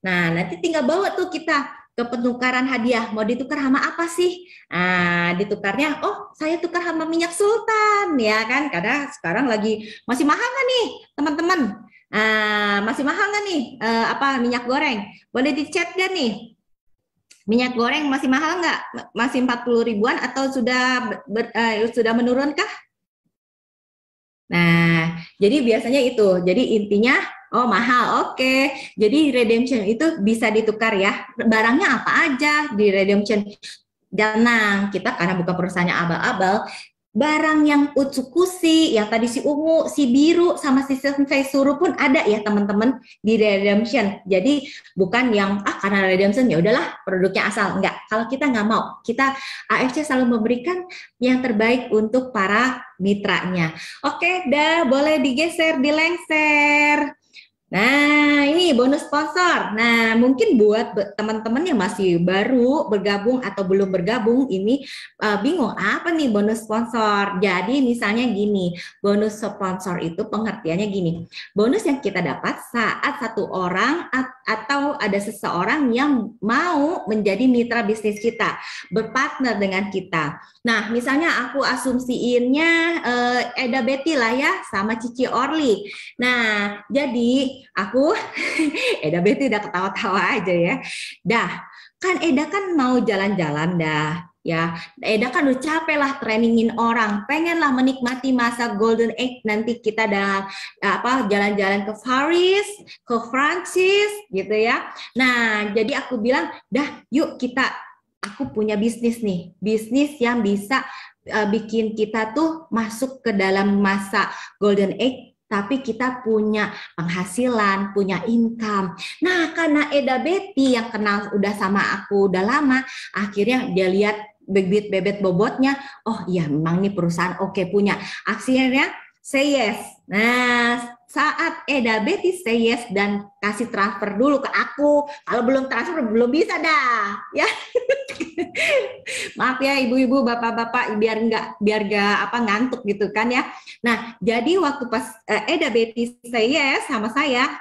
Nah, nanti tinggal bawa tuh kita ke penukaran hadiah. Mau ditukar sama apa sih? Nah, ditukarnya, oh saya tukar sama minyak sultan ya kan, karena sekarang lagi masih mahal nggak nih teman-teman? Masih mahal nggak nih minyak goreng? Boleh dicek gak nih? Minyak goreng masih mahal nggak? Masih 40 ribuan atau sudah menurun kah? Nah, jadi biasanya itu. Jadi intinya, oh mahal, oke. Jadi redemption itu bisa ditukar ya. Barangnya apa aja di redemption? Jangan, kita karena bukan perusahaannya abal-abal, barang yang utsukushi, yang tadi si ungu, si biru, sama si seisuru pun ada ya teman-teman di redemption. Jadi bukan yang karena redemption ya udahlah produknya asal, enggak. Kalau kita nggak mau, kita AFC selalu memberikan yang terbaik untuk para mitranya. Oke, boleh digeser, dilengser. Nah, ini bonus sponsor. Nah, mungkin buat teman-teman yang masih baru bergabung atau belum bergabung, ini bingung apa nih bonus sponsor. Jadi misalnya gini, bonus sponsor itu pengertiannya gini. Bonus yang kita dapat saat satu orang atau ada seseorang yang mau menjadi mitra bisnis kita, berpartner dengan kita. Nah, misalnya aku asumsiinnya Eda Betty lah ya, sama Cici Orly. Nah, jadi aku Eda Betty udah ketawa-tawa aja ya. Dah, kan Eda kan mau jalan-jalan dah. ya. Eda kan udah capek lah trainingin orang, pengen lah menikmati masa golden age nanti kita dalam jalan-jalan ke Paris, ke Prancis gitu ya. Nah, jadi aku bilang, dah yuk aku punya bisnis nih, bisnis yang bisa bikin kita tuh masuk ke dalam masa golden age, tapi kita punya penghasilan, punya income. Nah, karena Eda Betty yang kenal udah sama aku udah lama, akhirnya dia lihat bibit-bebet bobotnya, oh iya memang nih perusahaan oke punya. Akhirnya say yes. Nah, saat Eda Betty say yes dan kasih transfer dulu ke aku, kalau belum transfer belum bisa dah, ya. Maaf ya ibu-ibu, bapak-bapak, biar nggak ngantuk gitu kan ya. Nah, jadi waktu pas Eda Betty say yes sama saya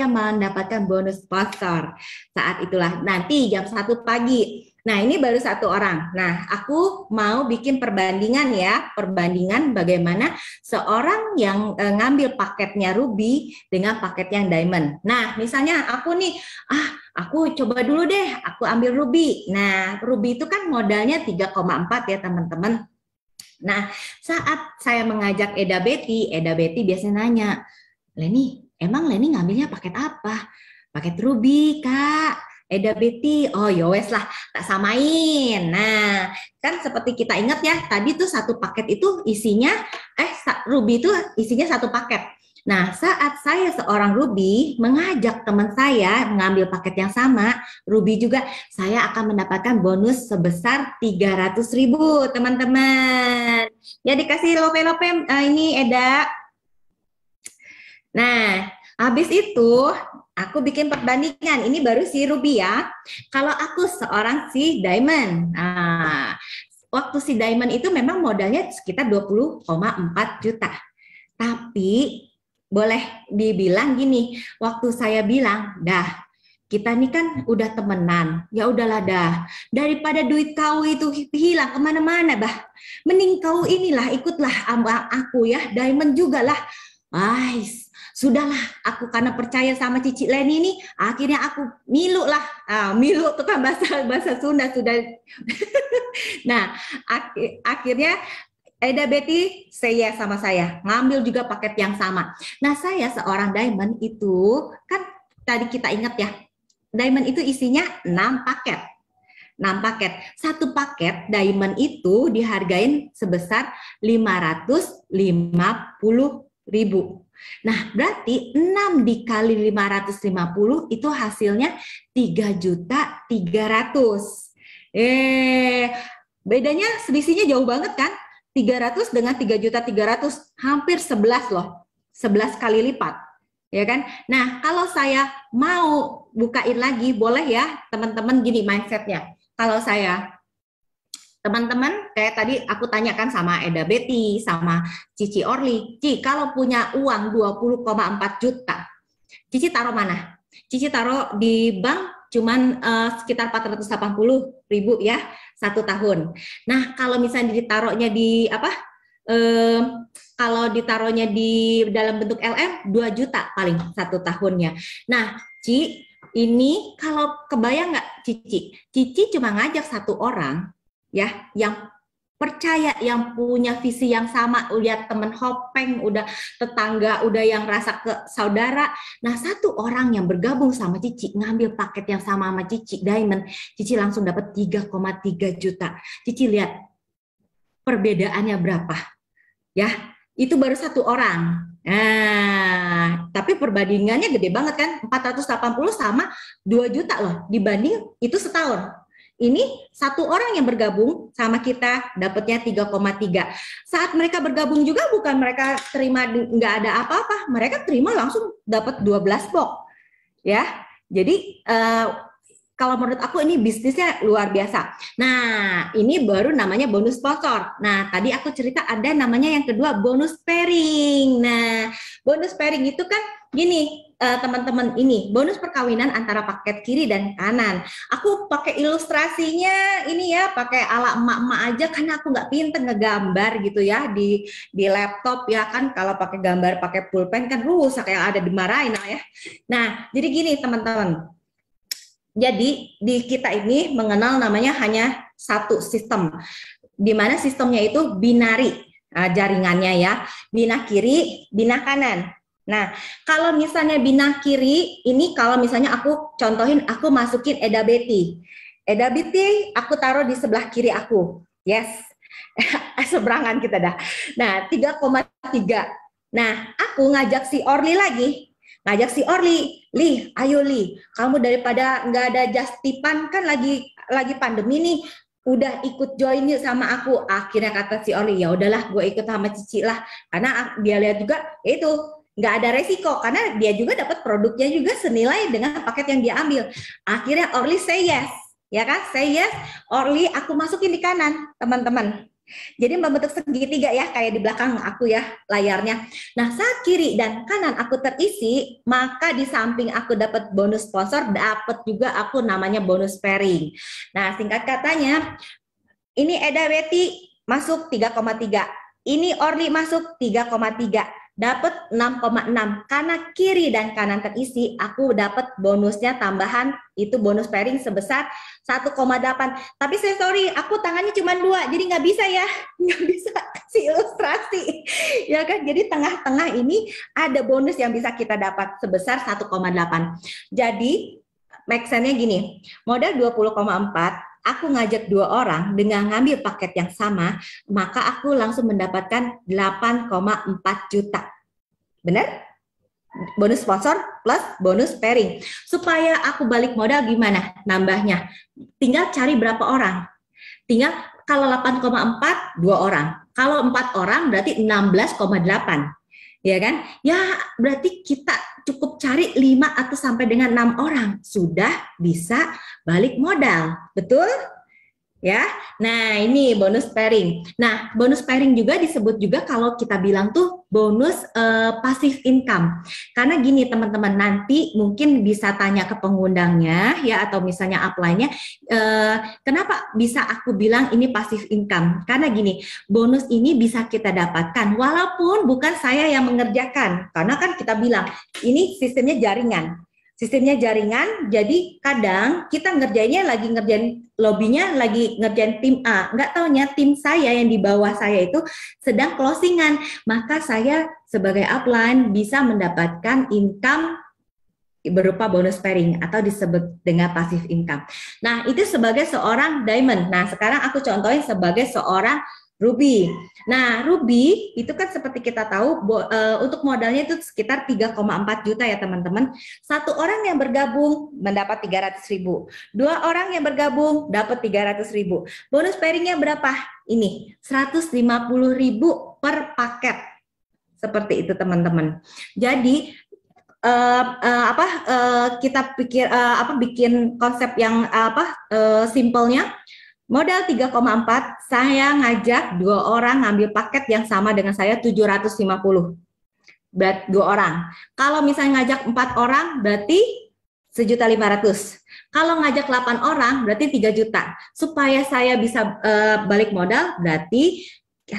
mendapatkan bonus sponsor. Saat itulah nanti jam 1 pagi. Nah, ini baru 1 orang. Nah, aku mau bikin perbandingan ya, perbandingan bagaimana seorang yang ngambil paketnya Ruby dengan paket yang Diamond. Nah, misalnya aku nih, aku coba dulu deh, aku ambil Ruby. Nah, Ruby itu kan modalnya 3,4 ya teman-teman. Nah, saat saya mengajak Eda Betty biasanya nanya, Leni, emang Leni ngambilnya paket apa? Paket Ruby, Kak. Eda Betty, oh yowes lah, tak samain. Nah, kan seperti kita ingat ya, tadi tuh 1 paket itu isinya, Ruby itu isinya 1 paket. Nah, saat saya seorang Ruby mengajak teman saya mengambil paket yang sama, Ruby juga, saya akan mendapatkan bonus sebesar 300.000, teman-teman. Ya, dikasih lope-lope ini Eda. Nah, habis itu aku bikin perbandingan. Ini baru si Ruby ya. Kalau aku seorang si Diamond. Nah, waktu si Diamond itu memang modalnya sekitar 20,4 juta. Tapi boleh dibilang gini, waktu saya bilang, dah kita ini kan udah temenan, ya udahlah dah. Daripada duit kau itu hilang kemana-mana, bah. Mending kau inilah, ikutlah sama aku ya, Diamond juga lah. Sudahlah, aku karena percaya sama Cici Leni ini, akhirnya aku milu lah. Milu itu kan bahasa Sunda sudah. Nah, akhirnya Eda Betty say yes sama saya, ngambil juga paket yang sama. Nah, saya seorang Diamond itu, kan tadi kita ingat ya, Diamond itu isinya 6 paket. 6 paket. 1 paket Diamond itu dihargain sebesar 550.000. Nah, berarti 6 dikali 550 itu hasilnya 3.300.000. Bedanya selisihnya jauh banget kan? 300 dengan 3.300.000, hampir 11 loh. 11 kali lipat. Ya kan? Nah, kalau saya mau bukain lagi, boleh ya teman-teman gini mindsetnya. Kalau saya, teman-teman, kayak tadi aku tanyakan sama Eda Betty, sama Cici Orly, Cici kalau punya uang 20,4 juta, Cici taruh mana? Cici taruh di bank cuman sekitar 480.000 ya, 1 tahun. Nah, kalau misalnya ditaruhnya di kalau ditaruhnya di dalam bentuk LM, 2 juta paling 1 tahunnya. Nah, Cici, ini kalau kebayang nggak Cici cuma ngajak 1 orang, ya, yang percaya, yang punya visi yang sama, lihat temen hopeng, udah tetangga, udah yang rasa ke saudara. Nah, 1 orang yang bergabung sama Cici, ngambil paket yang sama Cici, Diamond, Cici langsung dapat 3,3 juta. Cici lihat perbedaannya berapa, ya? Itu baru 1 orang. Nah, tapi perbandingannya gede banget kan, 480 sama 2 juta loh, dibanding itu setahun. Ini 1 orang yang bergabung sama kita dapatnya 3,3. Saat mereka bergabung juga bukan mereka terima nggak ada apa-apa, mereka terima langsung dapat 12 box. Ya, jadi kalau menurut aku ini bisnisnya luar biasa. Nah, ini baru namanya bonus sponsor. Nah, tadi aku cerita ada namanya yang kedua bonus pairing. Nah, bonus pairing itu kan gini, teman-teman, ini bonus perkawinan antara paket kiri dan kanan. Aku pakai ilustrasinya ini ya, pakai ala emak-emak aja karena aku nggak pinter ngegambar gitu ya di laptop ya kan. Kalau pakai gambar pakai pulpen kan rusak, yang ada dimarahin ya. Nah, jadi gini teman-teman. Jadi di kita ini mengenal namanya hanya satu sistem, di mana sistemnya itu binari jaringannya ya, bina kiri, bina kanan. Nah, kalau misalnya bina kiri, ini kalau misalnya aku contohin, aku masukin Eda Betty. Eda Betty aku taruh di sebelah kiri aku. Yes, seberangan kita dah. Nah, 3,3. Nah, aku ngajak si Orly lagi. Ngajak si Orly, Li, ayo Li, kamu daripada nggak ada Justipan, kan lagi pandemi nih, udah ikut join yuk sama aku. Akhirnya kata si Orly, ya udahlah, gue ikut sama Cici lah, karena dia lihat juga itu nggak ada resiko, karena dia juga dapat produknya juga senilai dengan paket yang dia ambil. Akhirnya Orly say yes, ya kan? Say yes, Orly aku masukin di kanan, teman-teman. Jadi membentuk segitiga ya, kayak di belakang aku ya layarnya. Nah, saat kiri dan kanan aku terisi, maka di samping aku dapat bonus sponsor, dapat juga aku namanya bonus pairing. Nah, singkat katanya, ini Eda Betty masuk 3,3. Ini Orly masuk 3,3. Dapat 6,6. Karena kiri dan kanan terisi, aku dapat bonusnya tambahan, itu bonus pairing sebesar 1,8. Tapi saya sorry, aku tangannya cuma 2, jadi nggak bisa ya, nggak bisa kasih ilustrasi, ya kan? Jadi tengah-tengah ini ada bonus yang bisa kita dapat sebesar 1,8. Jadi make sense-nya gini, modal 20,4, aku ngajak 2 orang dengan ngambil paket yang sama, maka aku langsung mendapatkan 8,4 juta. Benar? Bonus sponsor plus bonus pairing. Supaya aku balik modal gimana nambahnya? Tinggal cari berapa orang. Tinggal kalau 8,4, 2 orang. Kalau 4 orang berarti 16,8. Ya kan? Ya berarti kita cukup cari 5 atau sampai dengan 6 orang. Sudah bisa balik modal. Betul? Ya, nah ini bonus pairing. Nah, bonus pairing juga disebut juga kalau kita bilang tuh bonus passive income. Karena gini teman-teman, nanti mungkin bisa tanya ke pengundangnya ya, atau misalnya upline-nya, kenapa bisa aku bilang ini passive income? Karena gini, bonus ini bisa kita dapatkan walaupun bukan saya yang mengerjakan. Karena kan kita bilang ini sistemnya jaringan. Sistemnya jaringan, jadi kadang kita ngerjainnya lagi ngerjain lobbynya, lagi ngerjain tim A. Nggak taunya tim saya yang di bawah saya itu sedang closingan. Maka saya sebagai upline bisa mendapatkan income berupa bonus pairing atau disebut dengan passive income. Nah, itu sebagai seorang diamond. Nah, sekarang aku contohin sebagai seorang Ruby. Nah, Ruby itu kan seperti kita tahu untuk modalnya itu sekitar 3,4 juta ya teman-teman. 1 orang yang bergabung mendapat 300.000. 2 orang yang bergabung dapat 300.000. Bonus pairingnya berapa? Ini 150.000 per paket. Seperti itu teman-teman. Jadi kita pikir bikin konsep yang simpelnya. Modal 3,4, saya ngajak 2 orang ngambil paket yang sama dengan saya 750. Berarti 2 orang. Kalau misalnya ngajak 4 orang berarti 1.500.000. Kalau ngajak 8 orang berarti 3 juta. Supaya saya bisa balik modal berarti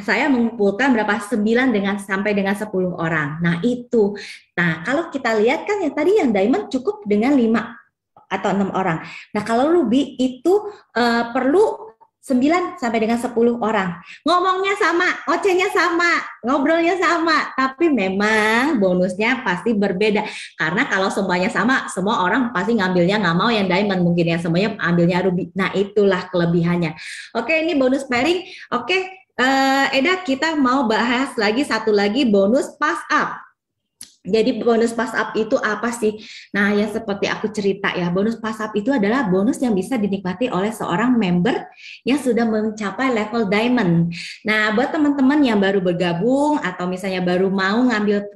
saya mengumpulkan berapa? 9 sampai dengan 10 orang. Nah, itu. Nah, kalau kita lihat kan yang tadi yang diamond cukup dengan 5 atau 6 orang. Nah, kalau Ruby itu perlu 9 sampai dengan 10 orang. Ngomongnya sama, ocenya sama, ngobrolnya sama, tapi memang bonusnya pasti berbeda. Karena kalau semuanya sama, semua orang pasti ngambilnya nggak mau yang diamond, mungkin ya semuanya ambilnya Ruby. Nah, itulah kelebihannya. Oke, ini bonus pairing. Oke, Eda, kita mau bahas lagi satu lagi bonus pass up. Jadi bonus pass up itu apa sih? Nah, yang seperti aku cerita ya, bonus pass up itu adalah bonus yang bisa dinikmati oleh seorang member yang sudah mencapai level diamond. Nah, buat teman-teman yang baru bergabung atau misalnya baru mau ngambil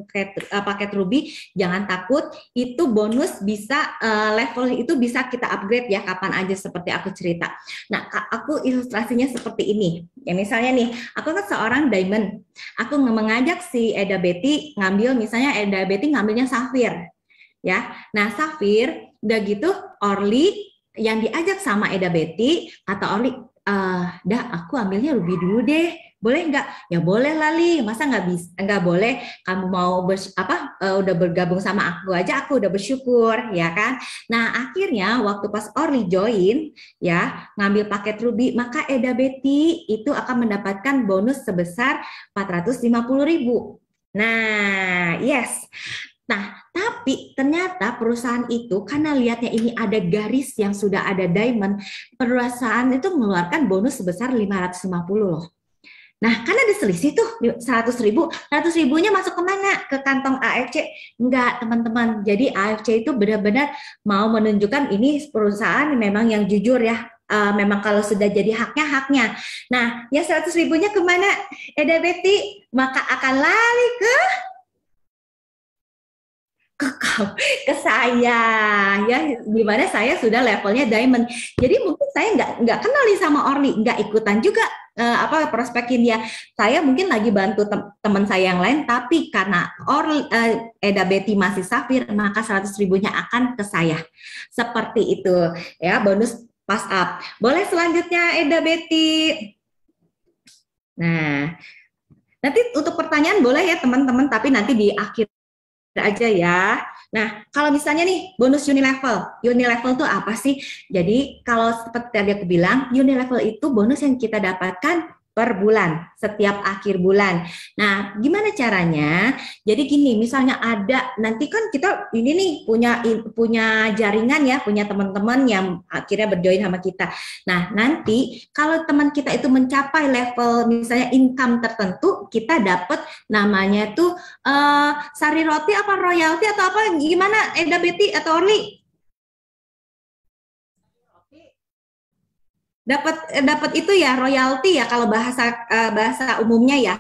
paket Ruby, jangan takut, itu bonus bisa level itu bisa kita upgrade ya kapan aja seperti aku cerita. Nah, aku ilustrasinya seperti ini. Ya misalnya nih, aku kan seorang diamond. Aku mengajak si Eda Betty ngambil misalnya Betty ngambilnya Safir, ya. Nah, Safir, udah gitu Orly yang diajak sama Eda Betty, kata Orly, dah aku ambilnya Ruby dulu deh. Boleh nggak? Ya boleh Lali, masa nggak bisa, nggak boleh, kamu mau udah bergabung sama aku aja, aku udah bersyukur, ya kan? Nah akhirnya waktu pas Orly join, ya ngambil paket Ruby, maka Eda Betty itu akan mendapatkan bonus sebesar 450.000. Nah, yes. Nah, tapi ternyata perusahaan itu karena lihatnya ini ada garis yang sudah ada diamond, perusahaan itu mengeluarkan bonus sebesar 550 loh. Nah, kan ada selisih tuh 100.000, 100.000-nya masuk kemana? Ke kantong AFC? Enggak, teman-teman. Jadi AFC itu benar-benar mau menunjukkan ini perusahaan memang yang jujur ya. Memang kalau sudah jadi haknya. Nah, ya 100.000-nya kemana? Eda Betty, maka akan lari ke saya ya, dimana saya sudah levelnya diamond. Jadi mungkin saya nggak kenal nih sama Orly, nggak ikutan juga prospekin dia. Saya mungkin lagi bantu teman saya yang lain, tapi karena Eda Betty masih safir, maka 100.000-nya akan ke saya. Seperti itu ya, bonus pass up. Boleh selanjutnya Eda Betty. Nah, nanti untuk pertanyaan boleh ya teman-teman, tapi nanti di akhir aja ya. Nah, kalau misalnya nih bonus unilevel itu apa sih? Jadi kalau seperti tadi aku bilang, unilevel itu bonus yang kita dapatkan per bulan, setiap akhir bulan. Nah, gimana caranya? Jadi gini, misalnya ada, nanti kan kita ini nih punya jaringan ya, punya teman-teman yang akhirnya berjoin sama kita. Nah, nanti kalau teman kita itu mencapai level misalnya income tertentu, kita dapat namanya tuh sari roti apa royalty atau apa, gimana Eda Betty atau Orly? Dapat itu ya, royalty ya kalau bahasa umumnya ya.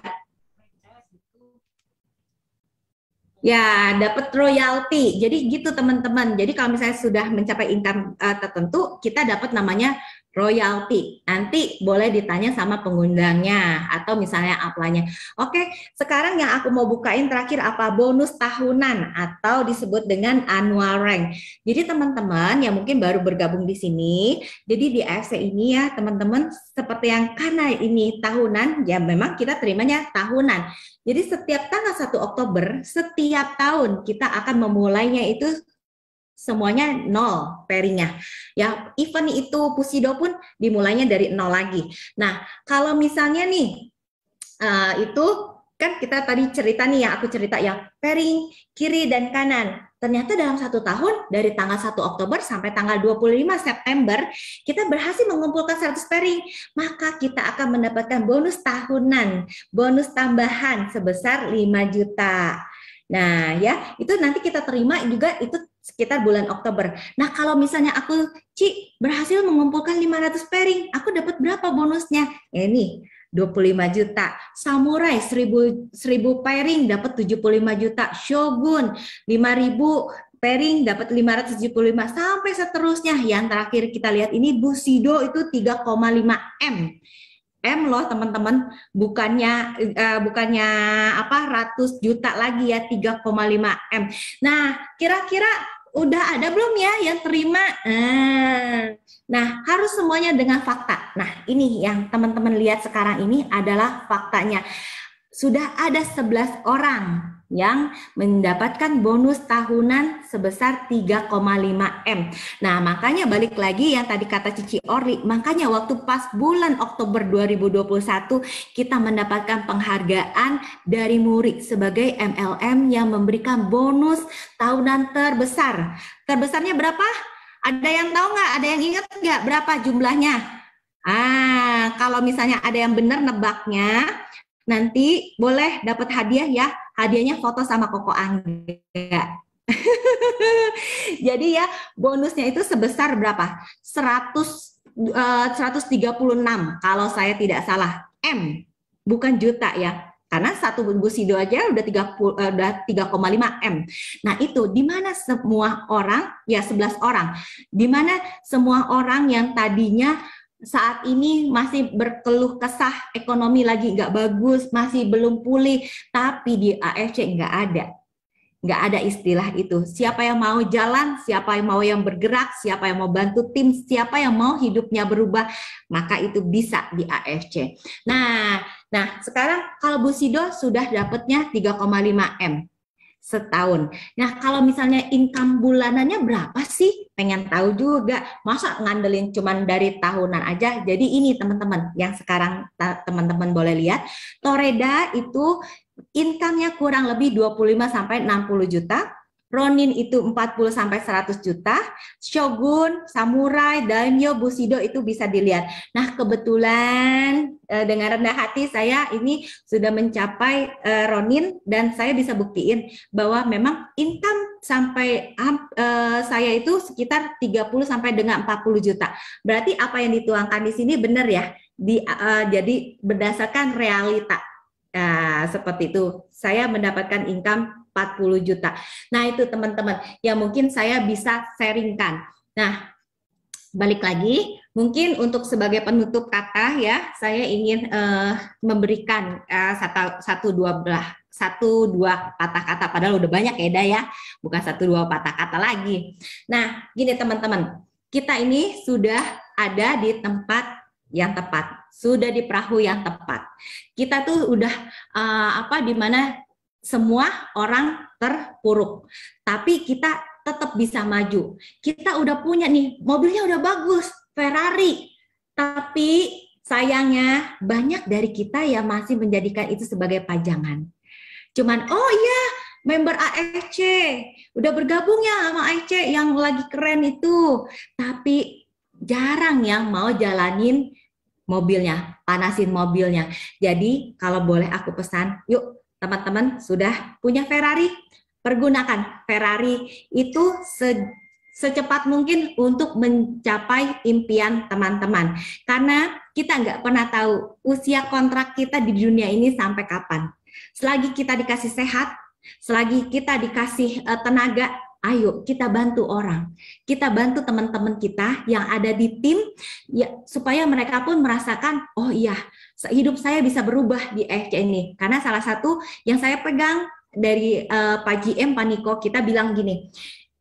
Ya, dapat royalty. Jadi gitu teman-teman. Jadi kalau misalnya sudah mencapai income tertentu, kita dapat namanya royalty. Nanti boleh ditanya sama pengundangnya atau misalnya apply-nya. Oke, sekarang yang aku mau bukain terakhir apa? Bonus tahunan atau disebut dengan annual rank. Jadi teman-teman yang mungkin baru bergabung di sini, jadi di AFC ini ya teman-teman, seperti yang karena ini tahunan, ya memang kita terimanya tahunan. Jadi setiap tanggal 1 Oktober, setiap tahun kita akan memulainya itu semuanya 0 pairingnya. Ya, event itu Pusido pun dimulainya dari 0 lagi. Nah, kalau misalnya nih, itu kan kita tadi cerita nih yang aku cerita ya, pairing kiri dan kanan. Ternyata dalam 1 tahun, dari tanggal 1 Oktober sampai tanggal 25 September, kita berhasil mengumpulkan 100 pairing. Maka kita akan mendapatkan bonus tahunan, bonus tambahan sebesar 5 juta. Nah ya, itu nanti kita terima juga itu sekitar bulan Oktober. Nah kalau misalnya aku, berhasil mengumpulkan 500 pairing, aku dapat berapa bonusnya? Ya ini, 25 juta. Samurai 1000 pairing dapat 75 juta. Shogun 5.000 pairing dapat 575 sampai seterusnya. Yang terakhir kita lihat ini Bushido itu 3,5 M loh teman-teman, bukannya apa ratus juta lagi ya, 3,5 M. Nah, kira-kira udah ada belum ya yang terima? Nah, harus semuanya dengan fakta. Nah, ini yang teman-teman lihat sekarang ini adalah faktanya. Sudah ada 11 orang yang mendapatkan bonus tahunan sebesar 3,5 M. Nah, makanya balik lagi yang tadi kata Cici Orly, makanya waktu pas bulan Oktober 2021 kita mendapatkan penghargaan dari Muri sebagai MLM yang memberikan bonus tahunan terbesar. Terbesarnya berapa? Ada yang tahu nggak? Ada yang ingat nggak berapa jumlahnya? Kalau misalnya ada yang benar nebaknya, nanti boleh dapat hadiah ya. Hadiahnya foto sama Koko Angga. Jadi ya bonusnya itu sebesar berapa? 136 kalau saya tidak salah M, bukan juta ya. Karena satu Bushido aja udah 3,5 M. Nah itu di mana semua orang, ya 11 orang, di mana semua orang yang tadinya saat ini masih berkeluh kesah ekonomi lagi nggak bagus, masih belum pulih, tapi di AFC nggak ada. Nggak ada istilah itu. Siapa yang mau jalan, siapa yang mau yang bergerak, siapa yang mau bantu tim, siapa yang mau hidupnya berubah, maka itu bisa di AFC. Nah, sekarang kalau Bu Sido sudah dapatnya 3,5 M setahun. Nah, kalau misalnya income bulanannya berapa sih? Pengen tahu juga. Masa ngandelin cuman dari tahunan aja? Jadi ini teman-teman, yang sekarang teman-teman boleh lihat, Toreda itu income-nya kurang lebih 25 sampai 60 juta. Ronin itu 40 sampai 100 juta. Shogun, Samurai, Daimyo, Bushido itu bisa dilihat. Nah, kebetulan dengan rendah hati saya ini sudah mencapai Ronin, dan saya bisa buktiin bahwa memang income sampai saya itu sekitar 30 sampai dengan 40 juta. Berarti apa yang dituangkan di sini benar ya? Jadi berdasarkan realita. Seperti itu. Saya mendapatkan income 40 juta. Nah, itu teman-teman yang mungkin saya bisa sharingkan. Nah, balik lagi, mungkin untuk sebagai penutup kata ya, saya ingin memberikan satu dua patah kata, padahal udah banyak ya, ya, bukan 1-2 patah kata lagi. Nah, gini teman-teman, kita ini sudah ada di tempat yang tepat, sudah di perahu yang tepat. Kita tuh udah di mana semua orang terpuruk, tapi kita tetap bisa maju. Kita udah punya nih, mobilnya udah bagus, Ferrari, tapi sayangnya banyak dari kita yang masih menjadikan itu sebagai pajangan. Cuman, oh iya, member AFC, udah bergabung ya sama AFC yang lagi keren itu, tapi jarang yang mau jalanin mobilnya, panasin mobilnya. Jadi kalau boleh aku pesan, yuk teman-teman sudah punya Ferrari, pergunakan Ferrari itu secepat mungkin untuk mencapai impian teman-teman. Karena kita nggak pernah tahu usia kontrak kita di dunia ini sampai kapan. Selagi kita dikasih sehat, selagi kita dikasih tenaga, ayo kita bantu orang, kita bantu teman-teman kita yang ada di tim ya, supaya mereka pun merasakan, oh iya, hidup saya bisa berubah di AFC ini. Karena salah satu yang saya pegang dari Pak GM, Pak Niko, kita bilang gini,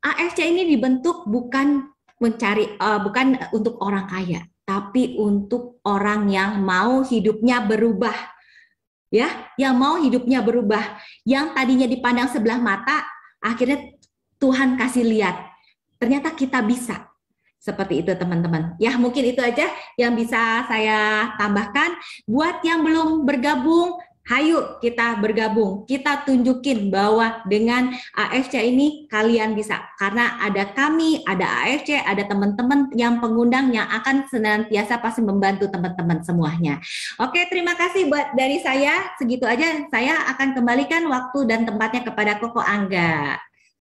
AFC ini dibentuk bukan bukan untuk orang kaya, tapi untuk orang yang mau hidupnya berubah, ya, yang mau hidupnya berubah, yang tadinya dipandang sebelah mata, akhirnya Tuhan kasih lihat, ternyata kita bisa. Seperti itu teman-teman. Ya mungkin itu aja yang bisa saya tambahkan. Buat yang belum bergabung, hayu kita bergabung. Kita tunjukin bahwa dengan AFC ini kalian bisa. Karena ada kami, ada AFC, ada teman-teman yang pengundang yang akan senantiasa pasti membantu teman-teman semuanya. Oke, terima kasih buat dari saya. Segitu aja, saya akan kembalikan waktu dan tempatnya kepada Koko Angga.